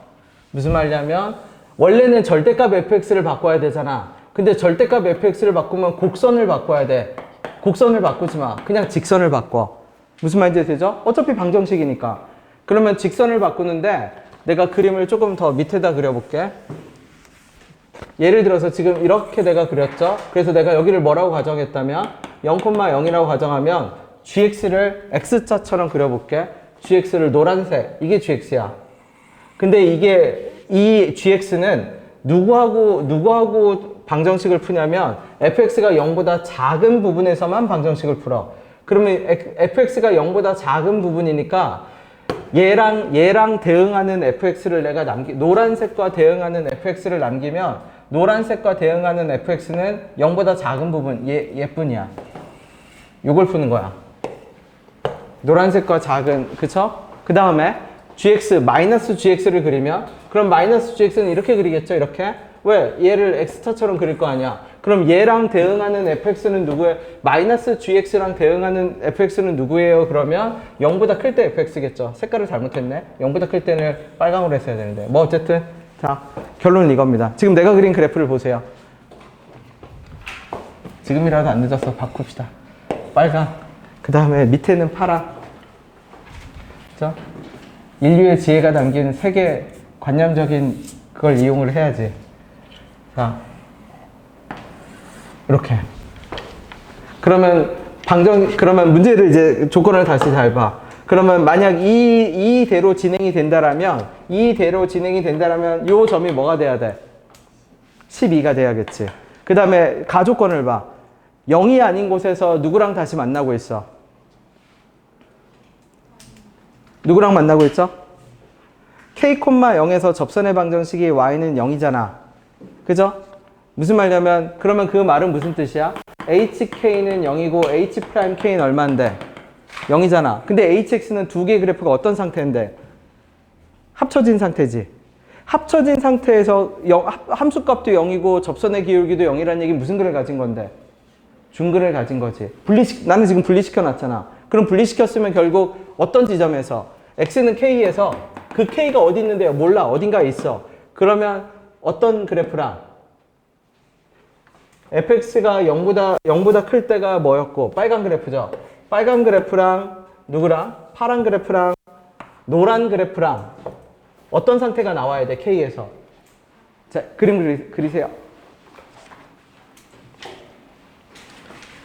무슨 말이냐면 원래는 절대값 fx를 바꿔야 되잖아. 근데 절대값 fx를 바꾸면 곡선을 바꿔야 돼. 곡선을 바꾸지 마. 그냥 직선을 바꿔. 무슨 말인지 되죠? 어차피 방정식이니까. 그러면 직선을 바꾸는데 내가 그림을 조금 더 밑에다 그려볼게. 예를 들어서 지금 이렇게 내가 그렸죠? 그래서 내가 여기를 뭐라고 가정했다면 0,0이라고 가정하면 gx를 x자처럼 그려볼게. gx를 노란색. 이게 gx야. 근데 이 gx는 누구하고 방정식을 푸냐면 fx가 0보다 작은 부분에서만 방정식을 풀어. 그러면 fx가 0보다 작은 부분이니까 얘랑 대응하는 fx를 내가 노란색과 대응하는 fx를 남기면 노란색과 대응하는 fx는 0보다 작은 부분 얘뿐이야. 요걸 푸는 거야. 노란색과 작은, 그쵸? 그 다음에 gx, 마이너스 gx를 그리면 그럼 마이너스 gx는 이렇게 그리겠죠? 이렇게. 왜? 얘를 x자처럼 그릴 거 아니야. 그럼 얘랑 대응하는 fx는 누구예요? 마이너스 gx랑 대응하는 fx는 누구예요? 그러면 0보다 클 때 fx겠죠. 색깔을 잘못했네. 0보다 클 때는 빨강으로 했어야 되는데. 뭐 어쨌든 자, 결론은 이겁니다. 지금 내가 그린 그래프를 보세요. 지금이라도 안 늦었어. 바꿉시다. 빨강. 그 다음에 밑에는 파랑. 그죠? 인류의 지혜가 담긴 세계 관념적인 그걸 이용을 해야지. 자, 이렇게. 그러면 문제를 이제 조건을 다시 잘 봐. 그러면 만약 이대로 진행이 된다라면 요 점이 뭐가 돼야 돼? 12가 돼야겠지. 그 다음에 가조건을 봐. 0이 아닌 곳에서 누구랑 다시 만나고 있어? 누구랑 만나고 있죠? k,0에서 접선의 방정식이 y는 0이잖아. 그죠? 무슨 말이냐면 그러면 그 말은 무슨 뜻이야? hk는 0이고 h'k는 얼마인데? 0이잖아. 근데 hx는 두 개의 그래프가 어떤 상태인데? 합쳐진 상태지. 합쳐진 상태에서 함수값도 0이고 접선의 기울기도 0이라는 얘기는 무슨 글을 가진 건데? 중글을 가진 거지. 나는 지금 분리시켜 놨잖아. 그럼 분리시켰으면 결국 어떤 지점에서 x는 k에서 그 k가 어디 있는데요? 몰라. 어딘가에 있어. 그러면 어떤 그래프랑 fx가 0보다 클 때가 뭐였고? 빨간 그래프죠. 빨간 그래프랑 누구랑? 파란 그래프랑 노란 그래프랑 어떤 상태가 나와야 돼? k에서. 자, 그림 그리세요.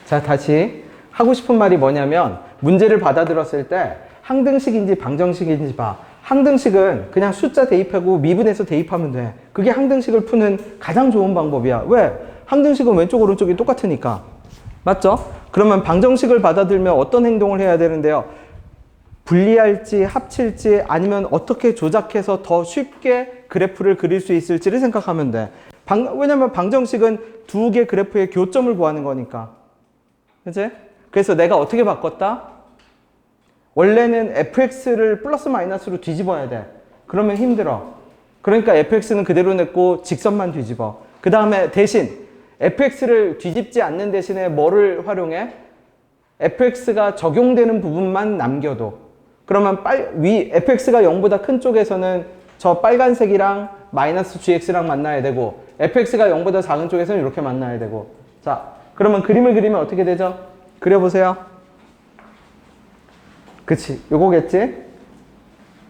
자, 다시 하고 싶은 말이 뭐냐면 문제를 받아들었을 때 항등식인지 방정식인지 봐. 항등식은 그냥 숫자 대입하고 미분해서 대입하면 돼. 그게 항등식을 푸는 가장 좋은 방법이야. 왜? 항등식은 왼쪽 오른쪽이 똑같으니까. 맞죠? 그러면 방정식을 받아들면 어떤 행동을 해야 되는데요? 분리할지 합칠지 아니면 어떻게 조작해서 더 쉽게 그래프를 그릴 수 있을지를 생각하면 돼. 왜냐면 방정식은 두 개 그래프의 교점을 구하는 거니까. 그치? 그래서 내가 어떻게 바꿨다? 원래는 fx를 플러스 마이너스로 뒤집어야 돼. 그러면 힘들어. 그러니까 fx는 그대로 냈고 직선만 뒤집어. 그 다음에 대신 fx를 뒤집지 않는 대신에 뭐를 활용해? fx가 적용되는 부분만 남겨둬. 그러면 fx가 0보다 큰 쪽에서는 저 빨간색이랑 마이너스 gx랑 만나야 되고 fx가 0보다 작은 쪽에서는 이렇게 만나야 되고. 자, 그러면 그림을 그리면 어떻게 되죠? 그려보세요. 그치, 요거겠지?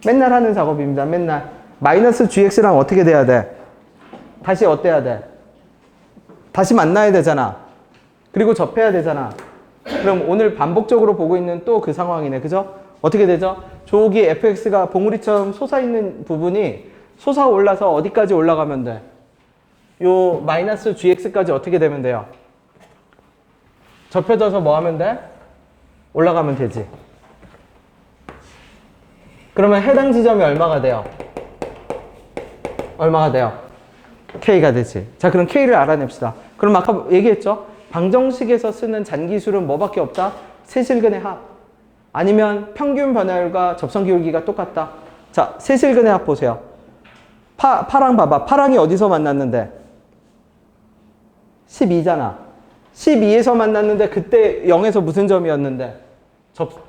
맨날 하는 작업입니다. 맨날. 마이너스 gx랑 어떻게 돼야 돼? 다시 어때야 돼? 다시 만나야 되잖아. 그리고 접해야 되잖아. 그럼 오늘 반복적으로 보고 있는 또 그 상황이네. 그죠? 어떻게 되죠? 저기 fx가 봉우리처럼 솟아있는 부분이 솟아올라서 어디까지 올라가면 돼? 요 마이너스 gx까지 어떻게 되면 돼요? 접혀져서 뭐 하면 돼? 올라가면 되지. 그러면 해당 지점이 얼마가 돼요? 얼마가 돼요? k가 되지. 자, 그럼 k를 알아냅시다. 그럼 아까 얘기했죠? 방정식에서 쓰는 잔기술은 뭐밖에 없다? 세실근의 합. 아니면 평균 변화율과 접선 기울기가 똑같다. 자, 세실근의 합 보세요. 파랑 봐봐. 파랑이 어디서 만났는데? 12잖아. 12에서 만났는데 그때 0에서 무슨 점이었는데?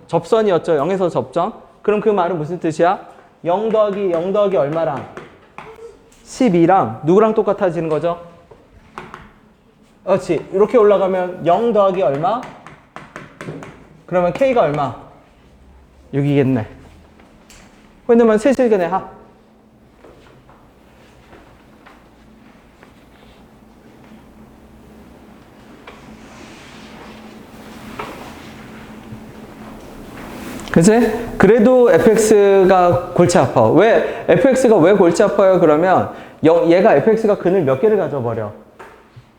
접선이었죠. 0에서 접점. 그럼 그 말은 무슨 뜻이야? 0 더하기 0 더하기 얼마랑? 12랑 누구랑 똑같아지는 거죠? 그렇지. 이렇게 올라가면 0 더하기 얼마? 그러면 K가 얼마? 6이겠네. 왜냐면 세실근의 합. 그치? 그래도 fx가 골치 아파. 왜? fx가 왜 골치 아파요? 그러면 얘가 fx가 근을 몇 개를 가져버려?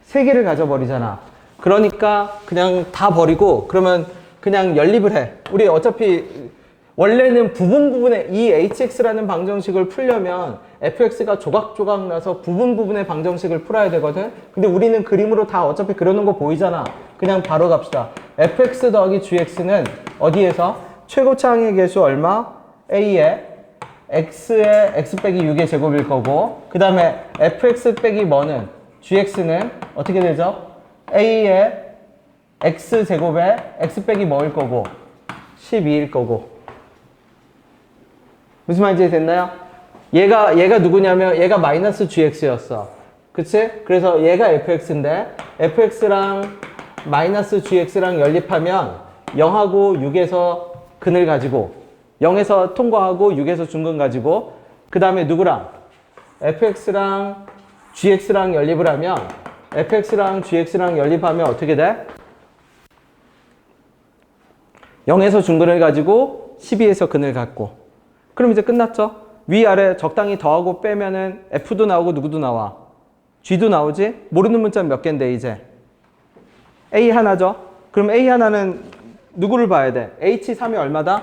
3개를 가져버리잖아. 그러니까 그냥 다 버리고 그러면 그냥 연립을 해. 우리 어차피 원래는 부분에 이 hx라는 방정식을 풀려면 fx가 조각조각 나서 부분의 방정식을 풀어야 되거든. 근데 우리는 그림으로 다 어차피 그려놓은 거 보이잖아. 그냥 바로 갑시다. fx 더하기 gx는 어디에서? 최고차항의 개수 얼마? a에 x의 x 빼기 6의 제곱일 거고 그 다음에 fx 빼기 뭐는? gx는 어떻게 되죠? a의 x 제곱에 x 빼기 뭐일 거고 12일 거고. 무슨 말인지 됐나요? 얘가 누구냐면 얘가 마이너스 gx였어. 그치? 그래서 얘가 fx인데 fx랑 마이너스 gx랑 연립하면 0하고 6에서 근을 가지고 0에서 통과하고 6에서 중근 가지고 그 다음에 누구랑? fx랑 gx랑 연립을 하면 fx랑 gx랑 연립하면 어떻게 돼? 0에서 중근을 가지고 12에서 근을 갖고 그럼 이제 끝났죠? 위아래 적당히 더하고 빼면은 f도 나오고 누구도 나와? g도 나오지? 모르는 문자 몇 개인데 이제? a 하나죠? 그럼 a 하나는 누구를 봐야 돼? h3이 얼마다?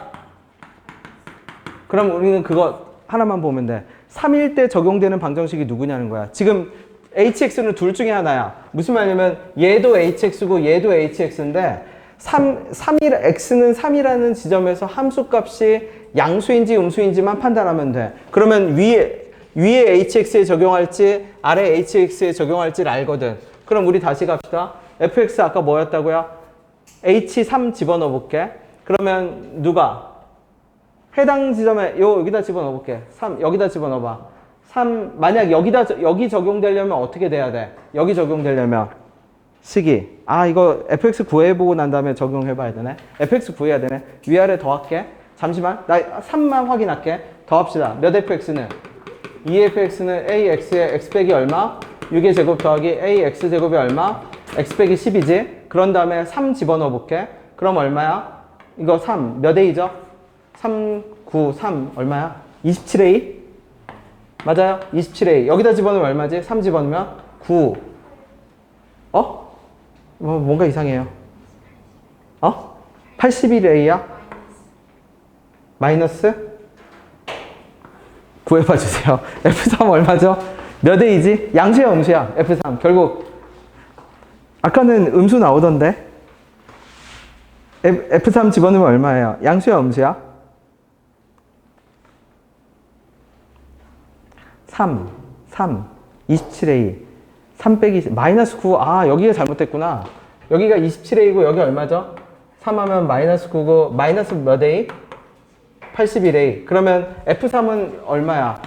그럼 우리는 그거 하나만 보면 돼. 3일 때 적용되는 방정식이 누구냐는 거야. 지금 hx는 둘 중에 하나야. 무슨 말이냐면 얘도 hx고 얘도 hx인데 x는 3이라는 지점에서 함수값이 양수인지 음수인지만 판단하면 돼. 그러면 위에 hx에 적용할지 아래 hx에 적용할지를 알거든. 그럼 우리 다시 갑시다. fx 아까 뭐였다고요? h3 집어넣어 볼게. 그러면 누가? 해당 지점에 여기다 집어넣어 볼게. 3 여기다 집어넣어 봐. 3 만약 여기 적용되려면 어떻게 돼야 돼? 여기 적용되려면 식이 이거 fx 구해보고 난 다음에 적용해 봐야 되네. fx 구해야 되네. 위아래 더할게. 잠시만. 나 3만 확인할게. 더합시다. 몇 fx는? 2fx는 ax의 x 빼기 얼마? 6의 제곱 더하기 ax 제곱이 얼마? x 빼기 10이지. 그런 다음에 3 집어넣어 볼게. 그럼 얼마야? 이거 3 몇 a죠? 3, 9, 3 얼마야? 27a? 맞아요? 27a. 여기다 집어넣으면 얼마지? 3 집어넣으면 9. 뭔가 이상해요. 81a야? 마이너스? 구해봐 주세요. F3 얼마죠? 몇 a지? 양수야, 음수야? F3. 결국 아까는 음수 나오던데? F3 집어넣으면 얼마예요? 양수야, 음수야? 3, 27a. 3 빼기, 마이너스 9. 여기가 잘못됐구나. 여기가 27a고 여기 얼마죠? 3 하면 마이너스 9고, 마이너스 몇 a? 81a. 그러면 F3은 얼마야?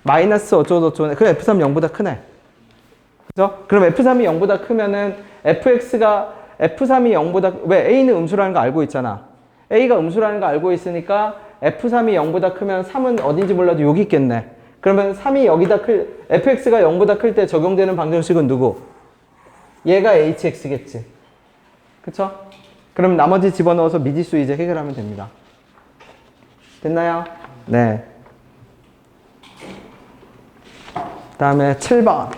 마이너스 어쩌고저쩌고. 그럼 F3 0보다 크네. 그죠? 그럼 F3이 0보다 크면은 fx가 F3이 0보다, 왜? A는 음수라는 거 알고 있잖아. A가 음수라는 거 알고 있으니까 F3이 0보다 크면 3은 어딘지 몰라도 여기 있겠네. 그러면 3이 여기다 fx가 0보다 클 때 적용되는 방정식은 누구? 얘가 hx겠지. 그쵸? 그럼 나머지 집어넣어서 미지수 이제 해결하면 됩니다. 됐나요? 네. 그 다음에 7번.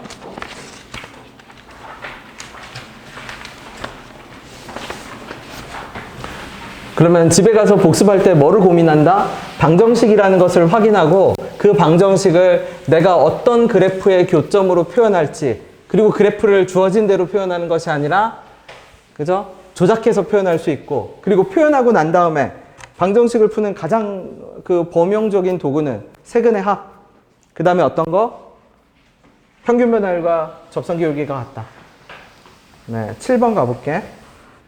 그러면 집에 가서 복습할 때 뭐를 고민한다? 방정식이라는 것을 확인하고 그 방정식을 내가 어떤 그래프의 교점으로 표현할지, 그리고 그래프를 주어진 대로 표현하는 것이 아니라, 그죠? 조작해서 표현할 수 있고, 그리고 표현하고 난 다음에 방정식을 푸는 가장 그 범용적인 도구는 세근의 합. 그 다음에 어떤 거? 평균 변화율과 접선 기울기가 같다. 네, 7번 가볼게.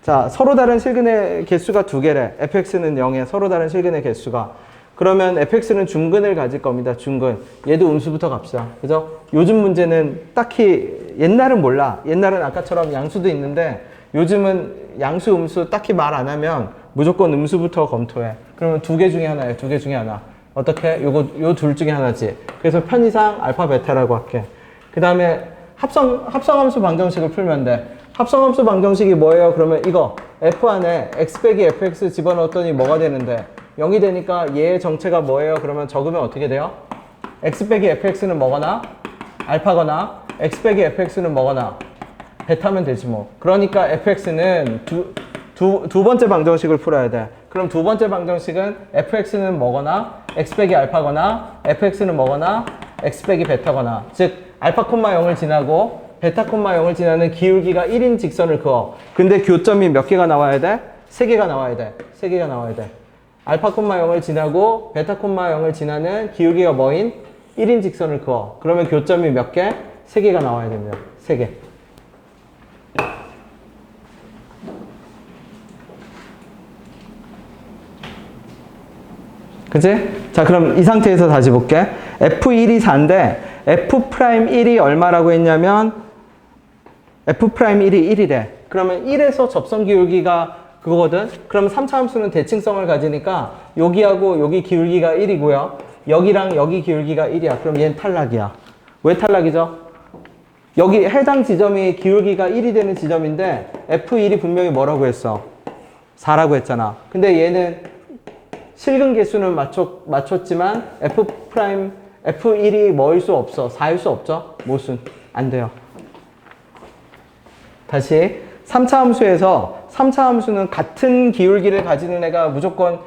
자, 서로 다른 실근의 개수가 두 개래. fx는 0에 서로 다른 실근의 개수가. 그러면 fx는 중근을 가질 겁니다. 중근. 얘도 음수부터 갑시다. 그죠? 요즘 문제는 딱히, 옛날은 몰라. 옛날은 아까처럼 양수도 있는데 요즘은 양수, 음수 딱히 말 안 하면 무조건 음수부터 검토해. 그러면 두 개 중에 하나예요. 두 개 중에 하나. 어떻게? 요 둘 중에 하나지. 그래서 편의상 알파, 베타라고 할게. 그 다음에 합성함수 방정식을 풀면 돼. 합성함수 방정식이 뭐예요? 그러면 이거 f 안에 x 빼기 fx 집어넣었더니 뭐가 되는데 0이 되니까 얘의 정체가 뭐예요? 그러면 적으면 어떻게 돼요? x 빼기 fx는 뭐거나 알파거나 x 빼기 fx는 뭐거나 베타면 되지 뭐. 그러니까 fx는 두 번째 방정식을 풀어야 돼. 그럼 두 번째 방정식은 fx는 뭐거나 x 빼기 알파거나 fx는 뭐거나 x 빼기 베타거나, 즉 알파, 0을 지나고 베타, 0을 지나는 기울기가 1인 직선을 그어. 근데 교점이 몇 개가 나와야 돼? 3개가 나와야 돼. 3개가 나와야 돼. 알파, 0을 지나고 베타, 0을 지나는 기울기가 뭐인? 1인 직선을 그어. 그러면 교점이 몇 개? 3개가 나와야 됩니다. 3개. 그치? 자, 그럼 이 상태에서 다시 볼게. F1이 4인데 F'1이 얼마라고 했냐면 F'1이 1이래. 그러면 1에서 접선 기울기가 그거거든? 그럼 3차 함수는 대칭성을 가지니까 여기하고 여기 기울기가 1이고요. 여기랑 여기 기울기가 1이야. 그럼 얘는 탈락이야. 왜 탈락이죠? 여기 해당 지점이 기울기가 1이 되는 지점인데 F1이 분명히 뭐라고 했어? 4라고 했잖아. 근데 얘는 실근 개수는 맞췄지만 F1이 뭐일 수 없어? 4일 수 없죠? 모순. 안 돼요. 다시 3차 함수에서 3차 함수는 같은 기울기를 가지는 애가 무조건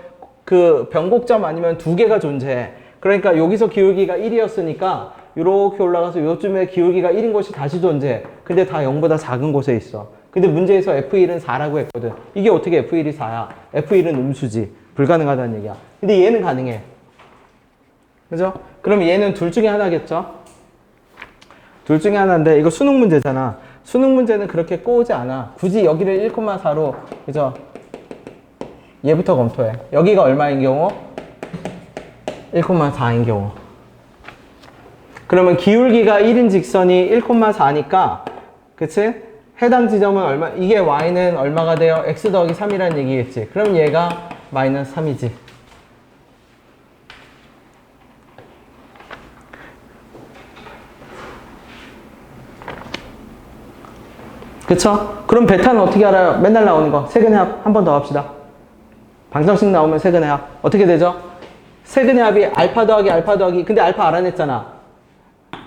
그 변곡점 아니면 두 개가 존재해. 그러니까 여기서 기울기가 1이었으니까 이렇게 올라가서 요쯤에 기울기가 1인 곳이 다시 존재해. 근데 다 0보다 작은 곳에 있어. 근데 문제에서 F1은 4라고 했거든. 이게 어떻게 F1이 4야? F1은 음수지. 불가능하다는 얘기야. 근데 얘는 가능해. 그죠? 그럼 얘는 둘 중에 하나겠죠? 둘 중에 하나인데 이거 수능 문제잖아. 수능 문제는 그렇게 꼬우지 않아. 굳이 여기를 1,4로, 그죠? 얘부터 검토해. 여기가 얼마인 경우? 1,4인 경우. 그러면 기울기가 1인 직선이 1,4니까, 그치? 해당 지점은 얼마, 이게 y는 얼마가 돼요? x 더하기 3이라는 얘기겠지. 그럼 얘가 마이너스 3이지. 그쵸? 그럼 베타는 어떻게 알아요? 맨날 나오는 거. 세근의 합 한 번 더 합시다. 방정식 나오면 세근의 합. 어떻게 되죠? 세근의 합이 알파 더하기, 근데 알파 알아냈잖아.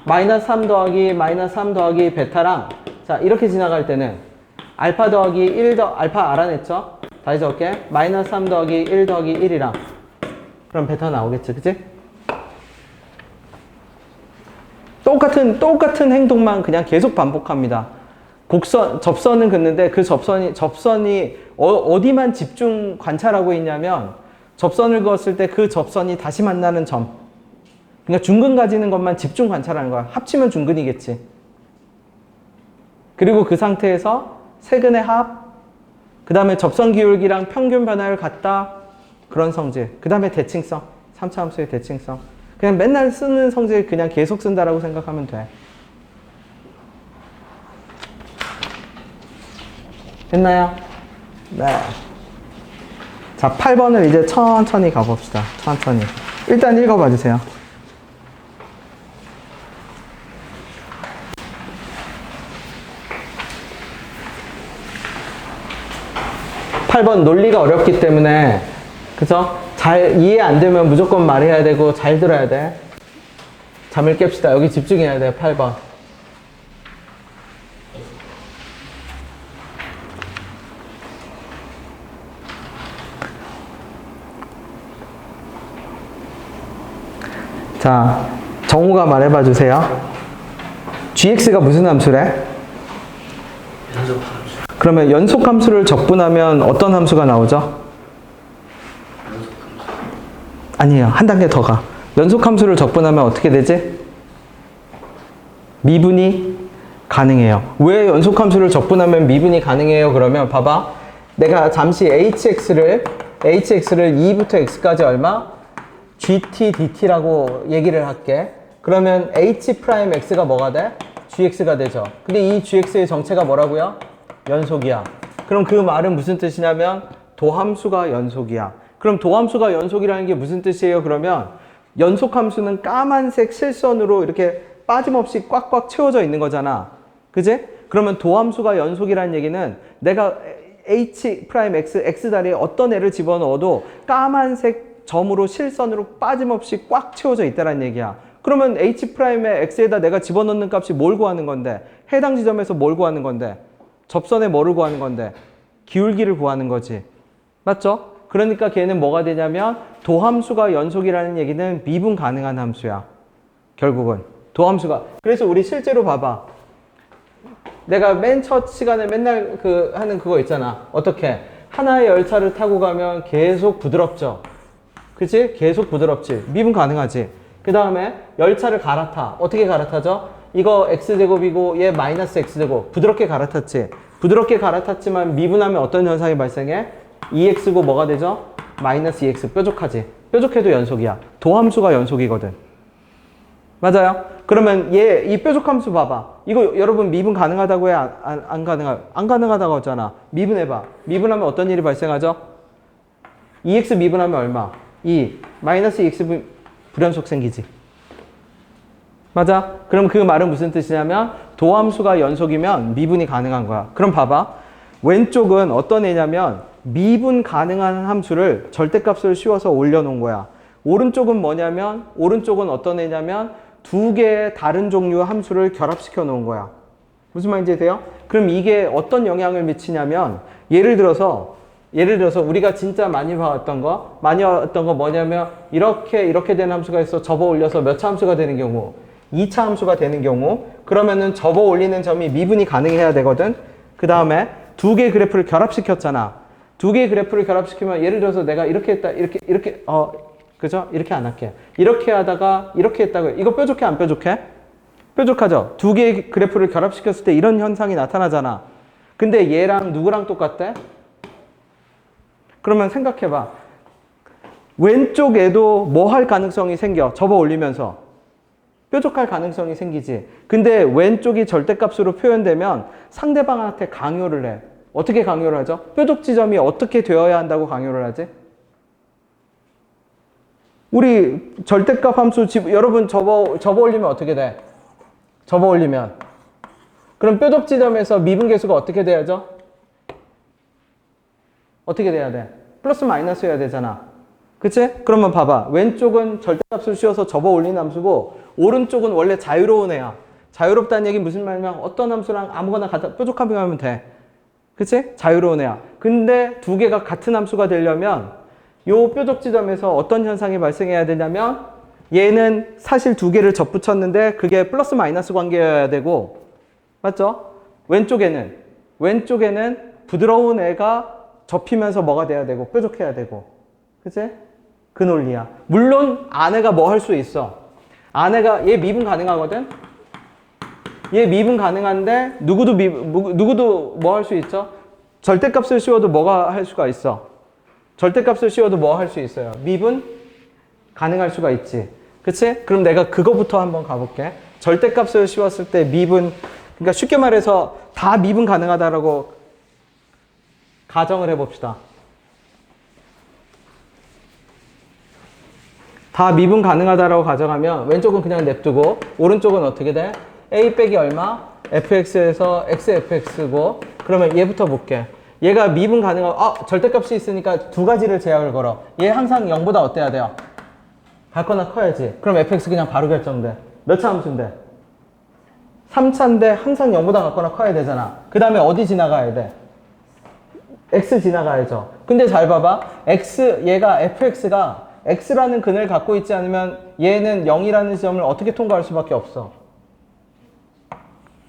마이너스 3 더하기 베타랑, 자, 이렇게 지나갈 때는 알파 더하기 알파 알아냈죠? 다시 적을게. 마이너스 3 더하기 1 더하기 1이랑. 그럼 베타 나오겠지, 그치? 똑같은 행동만 그냥 계속 반복합니다. 접선은 긋는데 그 접선이 어디만 집중 관찰하고 있냐면 접선을 그었을 때 그 접선이 다시 만나는 점. 그러니까 중근 가지는 것만 집중 관찰하는 거야. 합치면 중근이겠지. 그리고 그 상태에서 세근의 합, 그 다음에 접선 기울기랑 평균 변화율 같다. 그런 성질. 그 다음에 대칭성. 3차 함수의 대칭성. 그냥 맨날 쓰는 성질 그냥 계속 쓴다라고 생각하면 돼. 했나요? 네. 자, 8번을 이제 천천히 가봅시다. 천천히. 일단 읽어봐 주세요. 팔 번 논리가 어렵기 때문에, 그죠? 잘 이해 안 되면 무조건 말해야 되고, 잘 들어야 돼. 잠을 깹시다. 여기 집중해야 돼, 8번. 자, 정우가 말해봐 주세요. gx가 무슨 함수래? 연속함수. 그러면 연속함수를 적분하면 어떤 함수가 나오죠? 연속함수. 아니에요. 한 단계 더 가. 연속함수를 적분하면 어떻게 되지? 미분이 가능해요. 왜 연속함수를 적분하면 미분이 가능해요? 그러면 봐봐. 내가 잠시 hx를 2부터 x까지 얼마? gt dt라고 얘기를 할게. 그러면 h'x가 뭐가 돼? gx가 되죠. 근데 이 gx의 정체가 뭐라고요? 연속이야. 그럼 그 말은 무슨 뜻이냐면 도함수가 연속이야. 그럼 도함수가 연속이라는 게 무슨 뜻이에요? 그러면 연속함수는 까만색 실선으로 이렇게 빠짐없이 꽉꽉 채워져 있는 거잖아. 그지? 그러면 도함수가 연속이라는 얘기는 내가 h'x, x자리에 어떤 애를 집어넣어도 까만색 점으로 실선으로 빠짐없이 꽉 채워져 있다는 얘기야. 그러면 h'의 x에다 내가 집어넣는 값이 뭘 구하는 건데? 해당 지점에서 뭘 구하는 건데? 접선에 뭐를 구하는 건데? 기울기를 구하는 거지. 맞죠? 그러니까 걔는 뭐가 되냐면 도함수가 연속이라는 얘기는 미분 가능한 함수야. 결국은 도함수가. 그래서 우리 실제로 봐봐. 내가 맨 첫 시간에 맨날 하는 그거 있잖아. 어떻게? 하나의 열차를 타고 가면 계속 부드럽죠. 그치? 계속 부드럽지. 미분 가능하지. 그 다음에 열차를 갈아타. 어떻게 갈아타죠? 이거 x제곱이고 얘 마이너스 x제곱. 부드럽게 갈아탔지. 부드럽게 갈아탔지만 미분하면 어떤 현상이 발생해? 2x고 뭐가 되죠? 마이너스 2x. 뾰족하지. 뾰족해도 연속이야. 도함수가 연속이거든. 맞아요? 그러면 이 뾰족함수 봐봐. 이거 여러분 미분 가능하다고 해? 안 가능하다고 했잖아. 미분해봐. 미분하면 어떤 일이 발생하죠? 2x 미분하면 얼마? 2. 마이너스 2x 불연속 생기지. 맞아? 그럼 그 말은 무슨 뜻이냐면 도함수가 연속이면 미분이 가능한 거야. 그럼 봐봐. 왼쪽은 어떤 애냐면 미분 가능한 함수를 절대값을 씌워서 올려놓은 거야. 오른쪽은 뭐냐면 오른쪽은 어떤 애냐면 두 개의 다른 종류의 함수를 결합시켜 놓은 거야. 무슨 말인지 돼요? 그럼 이게 어떤 영향을 미치냐면 예를 들어서 우리가 진짜 많이 봤던 거 뭐냐면 이렇게 된 함수가 있어. 접어 올려서 몇 차 함수가 되는 경우? 2차 함수가 되는 경우. 그러면은 접어 올리는 점이 미분이 가능해야 되거든. 그 다음에 두 개의 그래프를 결합시켰잖아. 두 개의 그래프를 결합시키면 예를 들어서 내가 이렇게 했다. 이렇게 그죠? 이렇게 안 할게. 이렇게 하다가 이렇게 했다고. 이거 뾰족해 안 뾰족해? 뾰족하죠? 두 개의 그래프를 결합시켰을 때 이런 현상이 나타나잖아. 근데 얘랑 누구랑 똑같대? 그러면 생각해봐. 왼쪽에도 뭐 할 가능성이 생겨? 접어 올리면서. 뾰족할 가능성이 생기지. 근데 왼쪽이 절대값으로 표현되면 상대방한테 강요를 해. 어떻게 강요를 하죠? 뾰족 지점이 어떻게 되어야 한다고 강요를 하지? 우리 절대값 함수 여러분 접어 올리면 어떻게 돼? 접어 올리면. 그럼 뾰족 지점에서 미분 계수가 어떻게 돼야죠? 어떻게 돼야 돼? 플러스 마이너스 해야 되잖아. 그치? 그러면 봐봐. 왼쪽은 절대값을 씌워서 접어 올리는 함수고 오른쪽은 원래 자유로운 애야. 자유롭다는 얘기는 무슨 말이냐면 어떤 함수랑 아무거나 뾰족하면 돼. 그치? 자유로운 애야. 근데 두 개가 같은 함수가 되려면 요 뾰족 지점에서 어떤 현상이 발생해야 되냐면 얘는 사실 두 개를 접붙였는데 그게 플러스 마이너스 관계여야 되고 맞죠? 왼쪽에는 부드러운 애가 접히면서 뭐가 돼야 되고 뾰족해야 되고 그치? 그 논리야. 물론 아내가 뭐 할 수 있어. 아내가 얘 미분 가능하거든? 얘 미분 가능한데 누구도 뭐 할 수 있죠? 절대값을 씌워도 뭐가 할 수가 있어? 절대값을 씌워도 뭐 할 수 있어요? 미분 가능할 수가 있지. 그치? 그럼 내가 그거부터 한번 가볼게. 절대값을 씌웠을 때 미분, 그러니까 쉽게 말해서 다 미분 가능하다라고 가정을 해봅시다. 다 미분 가능하다라고 가정하면 왼쪽은 그냥 냅두고 오른쪽은 어떻게 돼? a 빼기 얼마? fx에서 xfx고 그러면 얘부터 볼게. 얘가 미분 가능하고 절대값이 있으니까 두 가지를 제약을 걸어. 얘 항상 0보다 어때야 돼요? 같거나 커야지. 그럼 fx 그냥 바로 결정돼. 몇 차 함수인데? 3차인데 항상 0보다 같거나 커야 되잖아. 그 다음에 어디 지나가야 돼? x 지나가야죠. 근데 잘 봐봐. 얘가 fx가 x라는 근을 갖고 있지 않으면 얘는 0이라는 지점을 어떻게 통과할 수밖에 없어?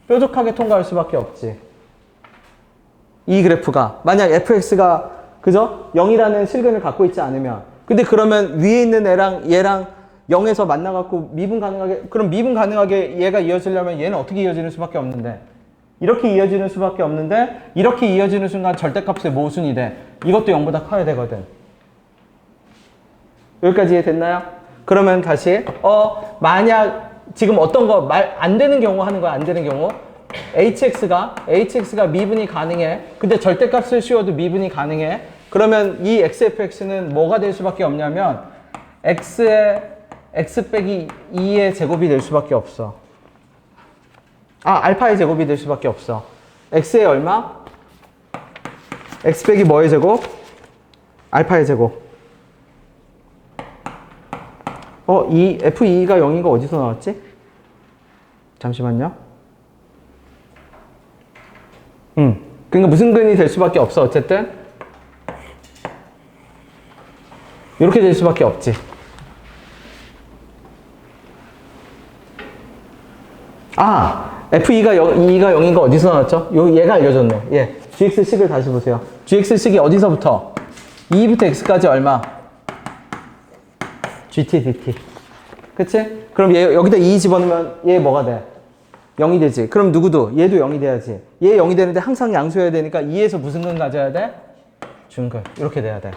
뾰족하게 통과할 수밖에 없지. 이 그래프가 만약 fx가 그죠? 0이라는 실근을 갖고 있지 않으면 근데 그러면 위에 있는 애랑 얘랑 0에서 만나갖고 미분 가능하게 그럼 미분 가능하게 얘가 이어지려면 얘는 어떻게 이어지는 수밖에 없는데 이렇게 이어지는 수밖에 없는데 이렇게 이어지는 순간 절대값의 모순이 돼. 이것도 0보다 커야 되거든. 여기까지 이해됐나요? 그러면 다시 만약 지금 어떤 거 말 안 되는 경우 하는 거야. 안 되는 경우 hx가 미분이 가능해. 근데 절대값을 씌워도 미분이 가능해. 그러면 이 xfx는 뭐가 될 수밖에 없냐면 x 빼기 2의 제곱이 될 수밖에 없어. 알파의 제곱이 될 수밖에 없어. x의 얼마? x 빼기 뭐의 제곱? 알파의 제곱. 이 f2가 0인 거 어디서 나왔지? 잠시만요. 그러니까 무슨 근이 될 수밖에 없어. 어쨌든 이렇게 될 수밖에 없지. f2가 0인 거 어디서 나왔죠? 얘가 알려줬네. 예, gx식을 다시 보세요. gx식이 어디서부터? 2부터 x까지 얼마? gt dt. 그치? 그럼 얘 여기다 2 집어넣으면 얘 뭐가 돼? 0이 되지. 그럼 누구도? 얘도 0이 돼야지. 얘 0이 되는데 항상 양수여야 되니까 2에서 무슨 근 가져야 돼? 중근. 이렇게 돼야 돼.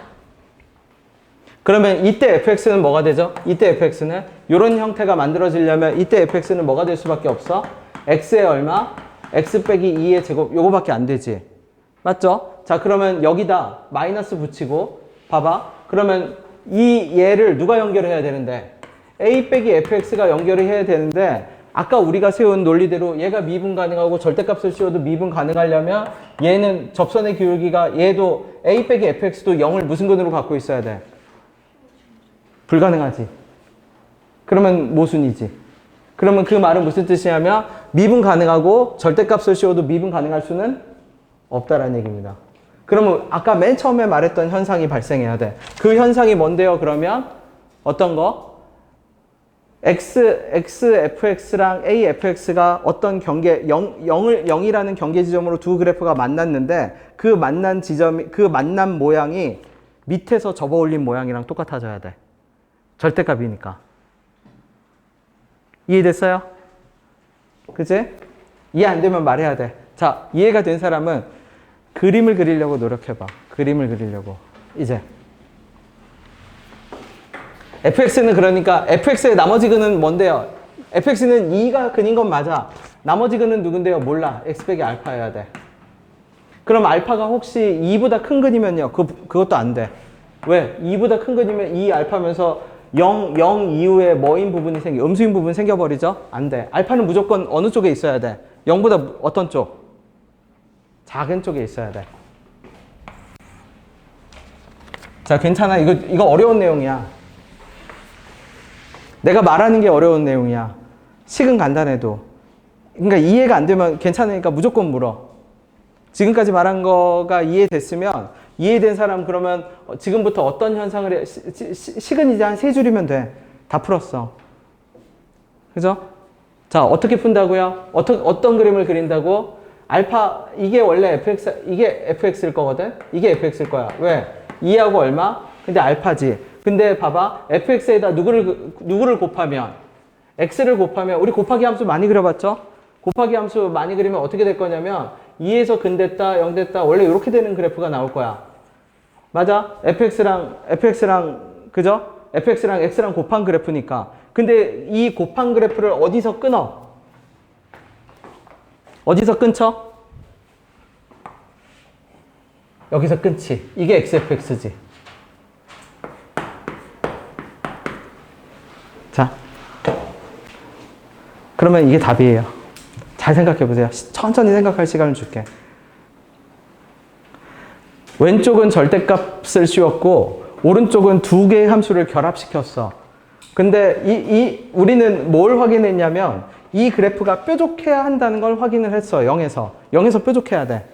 그러면 이때 fx는 뭐가 되죠? 이때 fx는 이런 형태가 만들어지려면 이때 fx는 뭐가 될 수밖에 없어? x의 얼마? x 빼기 2의 제곱 요거밖에 안 되지. 맞죠? 자, 그러면 여기다 마이너스 붙이고 봐봐. 그러면 이 얘를 누가 연결해야 되는데 a 빼기 fx가 연결을 해야 되는데 아까 우리가 세운 논리대로 얘가 미분 가능하고 절대값을 씌워도 미분 가능하려면 얘는 접선의 기울기가 얘도 a 빼기 fx도 0을 무슨 근으로 갖고 있어야 돼? 불가능하지. 그러면 모순이지. 그러면 그 말은 무슨 뜻이냐면 미분 가능하고 절대값을 씌워도 미분 가능할 수는 없다라는 얘기입니다. 그러면 아까 맨 처음에 말했던 현상이 발생해야 돼. 그 현상이 뭔데요? 그러면 어떤 거? xfx랑 afx가 어떤 경계 0이라는 경계 지점으로 두 그래프가 만났는데 그 만난 지점이 그 만난 모양이 밑에서 접어 올린 모양이랑 똑같아져야 돼. 절대값이니까. 이해됐어요? 그치? 이해 안 되면 말해야 돼. 자, 이해가 된 사람은 그림을 그리려고 노력해봐. 그림을 그리려고. 이제. fx는 그러니까 fx의 나머지 근은 뭔데요? fx는 2가 근인 건 맞아. 나머지 근은 누군데요? 몰라. x 빼기 알파여야 돼. 그럼 알파가 혹시 2보다 큰 근이면요? 그것도 안 돼. 왜? 2보다 큰 근이면 2 알파면서 0 이후에 뭐인 부분이 음수인 부분 생겨버리죠? 안 돼. 알파는 무조건 어느 쪽에 있어야 돼? 0보다 어떤 쪽? 작은 쪽에 있어야 돼. 자, 괜찮아. 이거 어려운 내용이야. 내가 말하는 게 어려운 내용이야. 식은 간단해도. 그러니까 이해가 안 되면 괜찮으니까 무조건 물어. 지금까지 말한 거가 이해됐으면 이해된 사람 그러면 지금부터 어떤 현상을 해? 식은 이제 한 3줄이면 돼. 다 풀었어. 그죠? 자, 어떻게 푼다고요? 어떤 그림을 그린다고? 알파, 이게 원래 fx, 이게 fx일 거거든? 이게 fx일 거야. 왜? 2하고 얼마? 근데 알파지. 근데 봐봐. fx에다 누구를 곱하면? x를 곱하면, 우리 곱하기 함수 많이 그려봤죠? 곱하기 함수 많이 그리면 어떻게 될 거냐면 2에서 근 됐다, 0 됐다, 원래 이렇게 되는 그래프가 나올 거야. 맞아? fx랑, 그죠? fx랑 x랑 곱한 그래프니까. 근데 이 곱한 그래프를 어디서 끊어? 어디서 끊죠? 여기서 끊지. 이게 xfx지. 자, 그러면 이게 답이에요. 잘 생각해 보세요. 천천히 생각할 시간을 줄게. 왼쪽은 절대값을 씌웠고 오른쪽은 두 개의 함수를 결합시켰어. 근데 우리는 뭘 확인했냐면 이 그래프가 뾰족해야 한다는 걸 확인을 했어. 0에서 뾰족해야 돼.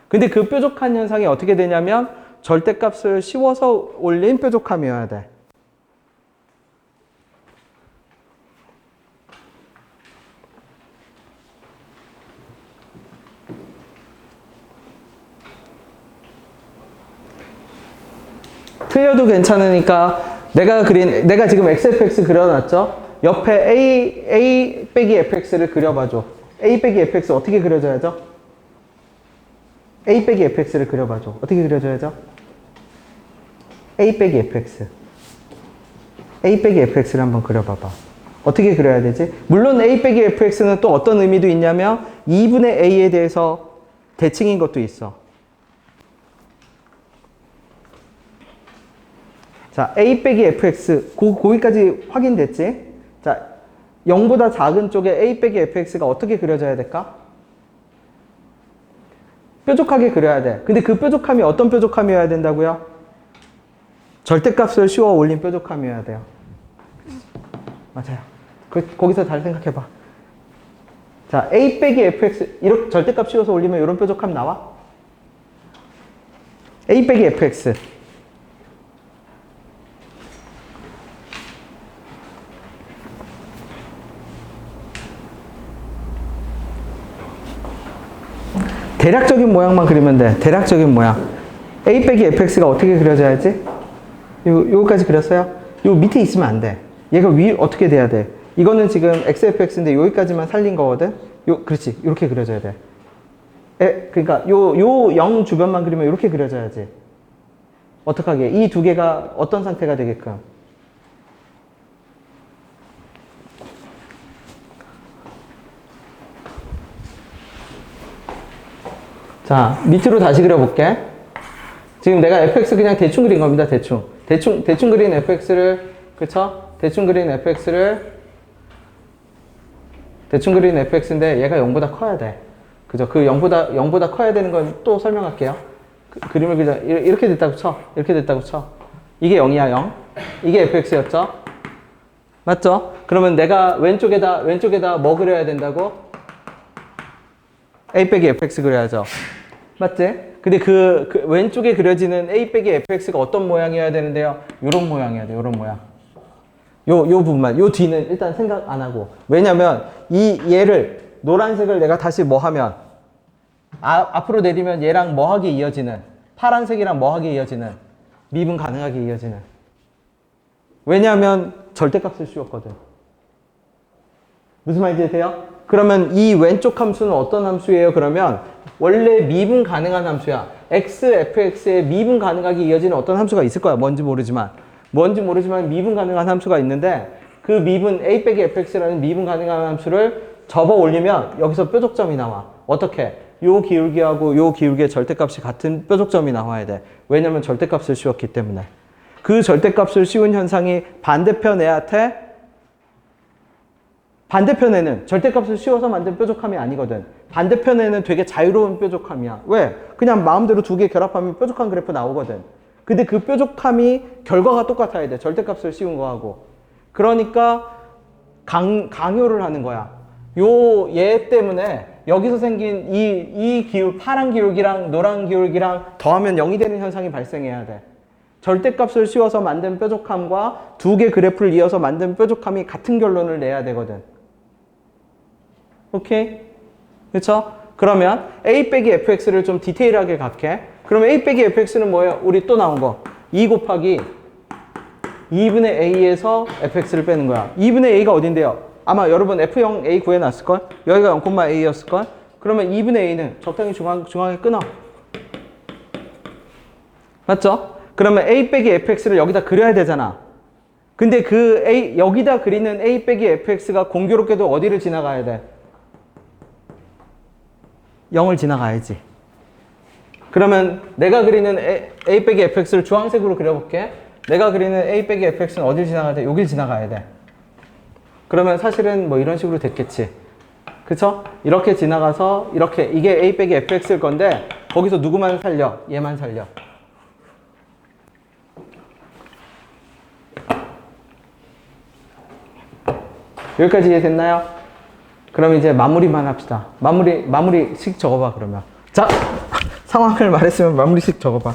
근데 그 뾰족한 현상이 어떻게 되냐면 절대값을 씌워서 올린 뾰족함이어야 돼. 틀려도 괜찮으니까 내가 지금 xfx 그려놨죠? 옆에 a 빼기 fx를 그려봐줘. a 빼기 fx 어떻게 그려줘야죠? a 빼기 fx를 그려봐줘. 어떻게 그려줘야죠? a 빼기 fx. a 빼기 fx를 한번 그려봐봐. 어떻게 그려야 되지? 물론 a 빼기 fx는 또 어떤 의미도 있냐면 2분의 a에 대해서 대칭인 것도 있어. 자, a 빼기 fx, 거기까지 확인됐지? 자, 0보다 작은 쪽에 a 빼기 fx가 어떻게 그려져야 될까? 뾰족하게 그려야 돼. 근데 그 뾰족함이 어떤 뾰족함이어야 된다고요? 절대값을 씌워 올린 뾰족함이어야 돼요. 맞아요. 거기서 잘 생각해봐. 자, a 빼기 fx, 이렇게 절대값 씌워서 올리면 이런 뾰족함 나와? a 빼기 fx. 대략적인 모양만 그리면 돼. 대략적인 모양. a 빼기 fx가 어떻게 그려져야지? 요거까지 그렸어요? 요 밑에 있으면 안 돼. 얘가 어떻게 돼야 돼? 이거는 지금 xfx인데 여기까지만 살린 거거든? 그렇지. 이렇게 그려져야 돼. 그러니까 요 0 주변만 그리면 이렇게 그려져야지. 어떡하게? 이 두 개가 어떤 상태가 되게끔? 자, 밑으로 다시 그려볼게. 지금 내가 fx 그냥 대충 그린 겁니다. 대충 그린 fx를, 그쵸? 대충 그린 fx인데 얘가 0보다 커야 돼. 그죠? 그 0보다 커야 되는 건 또 설명할게요. 그림을 그려. 이렇게 됐다고 쳐. 이렇게 됐다고 쳐. 이게 0이야, 0. 이게 fx였죠? 맞죠? 그러면 내가 왼쪽에다 뭐 그려야 된다고? a 빼기 fx 그려야죠. 맞지? 근데 그 왼쪽에 그려지는 a 빼기 fx가 어떤 모양이어야 되는데요? 요런 모양이어야 돼, 요런 모양. 요 부분만. 요 뒤는 일단 생각 안 하고. 왜냐면 얘를 노란색을 내가 다시 뭐 하면 앞으로 내리면 얘랑 뭐하게 이어지는, 파란색이랑 뭐하게 이어지는, 미분 가능하게 이어지는. 왜냐면 절대값을 씌웠거든. 무슨 말인지 돼요? 그러면 이 왼쪽 함수는 어떤 함수예요? 그러면 원래 미분 가능한 함수야. x, fx에 미분 가능하게 이어지는 어떤 함수가 있을 거야. 뭔지 모르지만 미분 가능한 함수가 있는데 그 미분 a 빼기 fx라는 미분 가능한 함수를 접어 올리면 여기서 뾰족점이 나와. 어떻게? 요 기울기하고 요 기울기의 절대값이 같은 뾰족점이 나와야 돼. 왜냐면 절대값을 씌웠기 때문에. 그 절대값을 씌운 현상이 반대편에는 절대값을 씌워서 만든 뾰족함이 아니거든. 반대편에는 되게 자유로운 뾰족함이야. 왜? 그냥 마음대로 두 개 결합하면 뾰족한 그래프 나오거든. 근데 그 뾰족함이 결과가 똑같아야 돼. 절대값을 씌운 거하고. 그러니까 강요를 하는 거야. 얘 때문에 여기서 생긴 파란 기울기랑 노란 기울기랑 더하면 0이 되는 현상이 발생해야 돼. 절대값을 씌워서 만든 뾰족함과 두 개 그래프를 이어서 만든 뾰족함이 같은 결론을 내야 되거든. 오케이? 그쵸? 그러면 a 빼기 fx를 좀 디테일하게 갈게. 그럼 a 빼기 fx는 뭐예요? 우리 또 나온 거. 2 곱하기 2분의 a에서 fx를 빼는 거야. 2분의 a가 어딘데요? 아마 여러분 f0a 구해놨을걸? 여기가 0,a였을걸? 그러면 2분의 a는 적당히 중앙에 끊어. 맞죠? 그러면 a 빼기 fx를 여기다 그려야 되잖아. 근데 여기다 그리는 a 빼기 fx가 공교롭게도 어디를 지나가야 돼? 0을 지나가야지. 그러면 내가 그리는 A 빼기 fx를 주황색으로 그려볼게. 내가 그리는 A 빼기 fx는 어딜 지나가야 돼? 여길 지나가야 돼. 그러면 사실은 뭐 이런 식으로 됐겠지. 그쵸? 이렇게 지나가서 이렇게 이게 A 빼기 fx일 건데 거기서 누구만 살려? 얘만 살려. 여기까지 이해됐나요? 그럼 이제 마무리만 합시다. 마무리식 적어봐, 그러면. 자, 상황을 말했으면 마무리식 적어봐.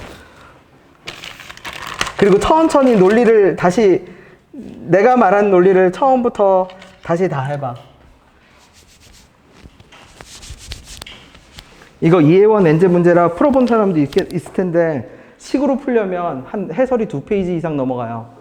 그리고 천천히 논리를 다시, 내가 말한 논리를 처음부터 다시 다 해봐. 이거 이해원 엔제 문제라 풀어본 사람도 있을 텐데, 식으로 풀려면 한 해설이 2페이지 이상 넘어가요.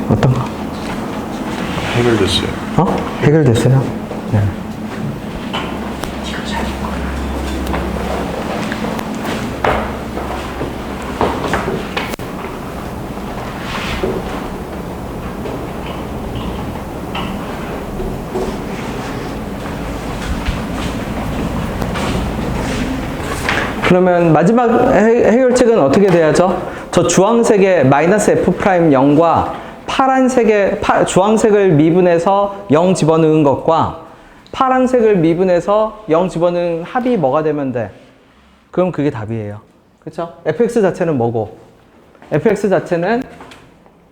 어떤가? 해결됐어요. 해결됐어요? 네. 그러면 마지막 해결책은 어떻게 돼야죠? 저 주황색의 마이너스 F'0과 파란색의 주황색을 미분해서 0 집어넣은 것과 파란색을 미분해서 0 집어넣은 합이 뭐가 되면 돼? 그럼 그게 답이에요. 그쵸? fx 자체는 뭐고? fx 자체는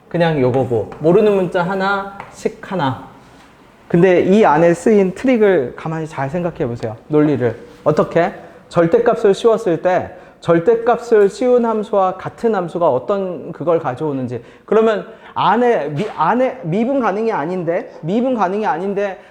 그냥 요거고 모르는 문자 하나, 식 하나. 근데 이 안에 쓰인 트릭을 가만히 잘 생각해 보세요. 논리를. 어떻게? 절대값을 씌웠을 때 절대값을 씌운 함수와 같은 함수가 어떤 그걸 가져오는지. 그러면 안에 미분 가능이 아닌데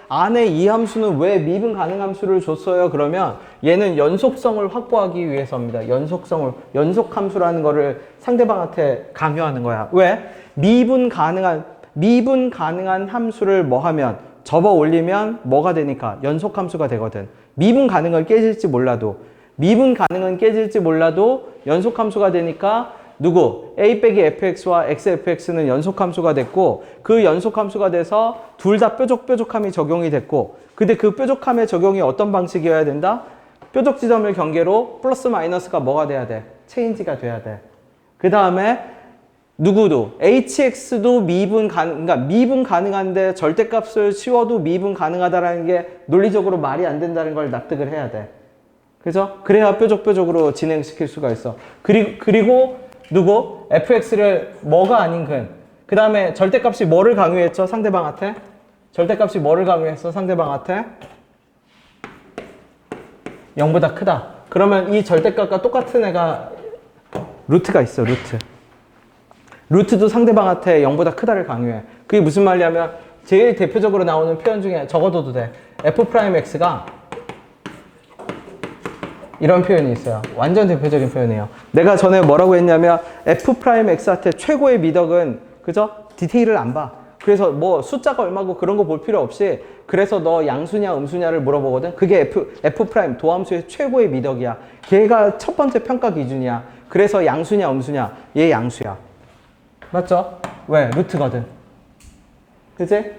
안에 이 함수는 왜 미분 가능 함수를 줬어요? 그러면 얘는 연속성을 확보하기 위해서입니다. 연속 함수라는 거를 상대방한테 강요하는 거야. 왜? 미분 가능한 함수를 뭐 하면 접어 올리면 뭐가 되니까 연속 함수가 되거든. 미분 가능은 깨질지 몰라도 연속 함수가 되니까 누구? a 빼기 fx와 xfx는 연속 함수가 됐고 그 연속 함수가 돼서 둘 다 뾰족함이 적용이 됐고 근데 그 뾰족함의 적용이 어떤 방식이어야 된다? 뾰족 지점을 경계로 플러스 마이너스가 뭐가 돼야 돼? 체인지가 돼야 돼. 그 다음에 누구도 hx도 미분 가능한데 절대값을 씌워도 미분 가능하다라는 게 논리적으로 말이 안 된다는 걸 납득을 해야 돼. 그죠? 그래야 뾰족으로 진행시킬 수가 있어. 그리고 누구? fx를 뭐가 아닌 근. 그 다음에 절대값이 뭐를 강요했죠? 상대방한테? 0보다 크다. 그러면 이 절대값과 똑같은 애가 루트가 있어, 루트도 상대방한테 0보다 크다를 강요해. 그게 무슨 말이냐면 제일 대표적으로 나오는 표현 중에 적어둬도 돼. f'x가 이런 표현이 있어요. 완전 대표적인 표현이에요. 내가 전에 뭐라고 했냐면 f'x한테 최고의 미덕은 그죠? 디테일을 안 봐. 그래서 뭐 숫자가 얼마고 그런 거 볼 필요 없이 그래서 너 양수냐 음수냐를 물어보거든. 그게 F 프라임 도함수의 최고의 미덕이야. 걔가 첫 번째 평가 기준이야. 그래서 양수냐 음수냐 얘 양수야. 맞죠? 왜? 루트거든. 그치?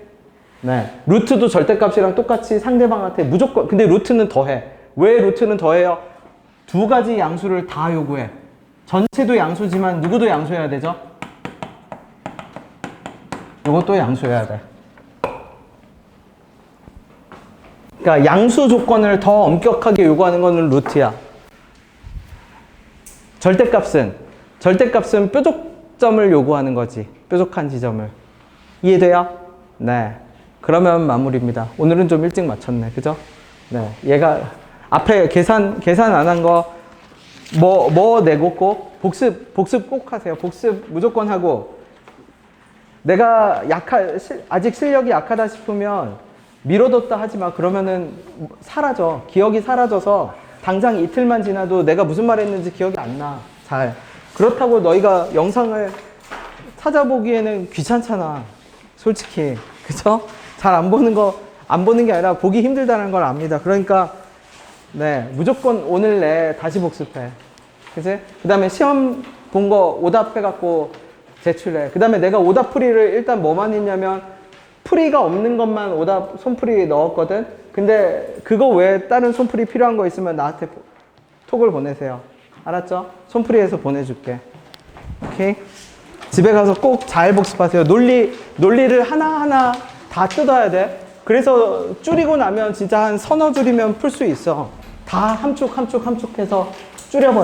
네. 루트도 절대값이랑 똑같이 상대방한테 무조건 근데 루트는 더해. 왜 루트는 더해요? 두 가지 양수를 다 요구해. 전체도 양수지만 누구도 양수해야 되죠? 이것도 양수해야 돼. 그러니까 양수 조건을 더 엄격하게 요구하는 거는 루트야. 절대값은 뾰족점을 요구하는 거지. 뾰족한 지점을. 이해돼요? 네. 그러면 마무리입니다. 오늘은 좀 일찍 마쳤네. 그죠? 네. 얘가 앞에 계산 안 한 거 뭐 내고 꼭 복습 꼭 하세요. 복습 무조건 하고 내가 아직 실력이 약하다 싶으면 미뤄뒀다 하지 마. 그러면은 사라져. 기억이 사라져서 당장 이틀만 지나도 내가 무슨 말 했는지 기억이 안 나. 잘. 그렇다고 너희가 영상을 찾아보기에는 귀찮잖아. 솔직히. 그쵸? 잘 안 보는 게 아니라 보기 힘들다는 걸 압니다. 그러니까, 네. 무조건 오늘 내에 다시 복습해. 그치? 그 다음에 시험 본 거 오답해갖고 제출해. 그 다음에 내가 오답 풀이를 일단 뭐만 했냐면 풀이가 없는 것만 오답 손풀이 넣었거든. 근데 그거 외에 다른 손풀이 필요한 거 있으면 나한테 톡을 보내세요. 알았죠? 손풀이해서 보내줄게. 오케이? 집에 가서 꼭 잘 복습하세요. 논리를 하나하나 다 뜯어야 돼. 그래서 줄이고 나면 진짜 한 서너 줄이면 풀 수 있어. 다 함축 해서 줄여버리.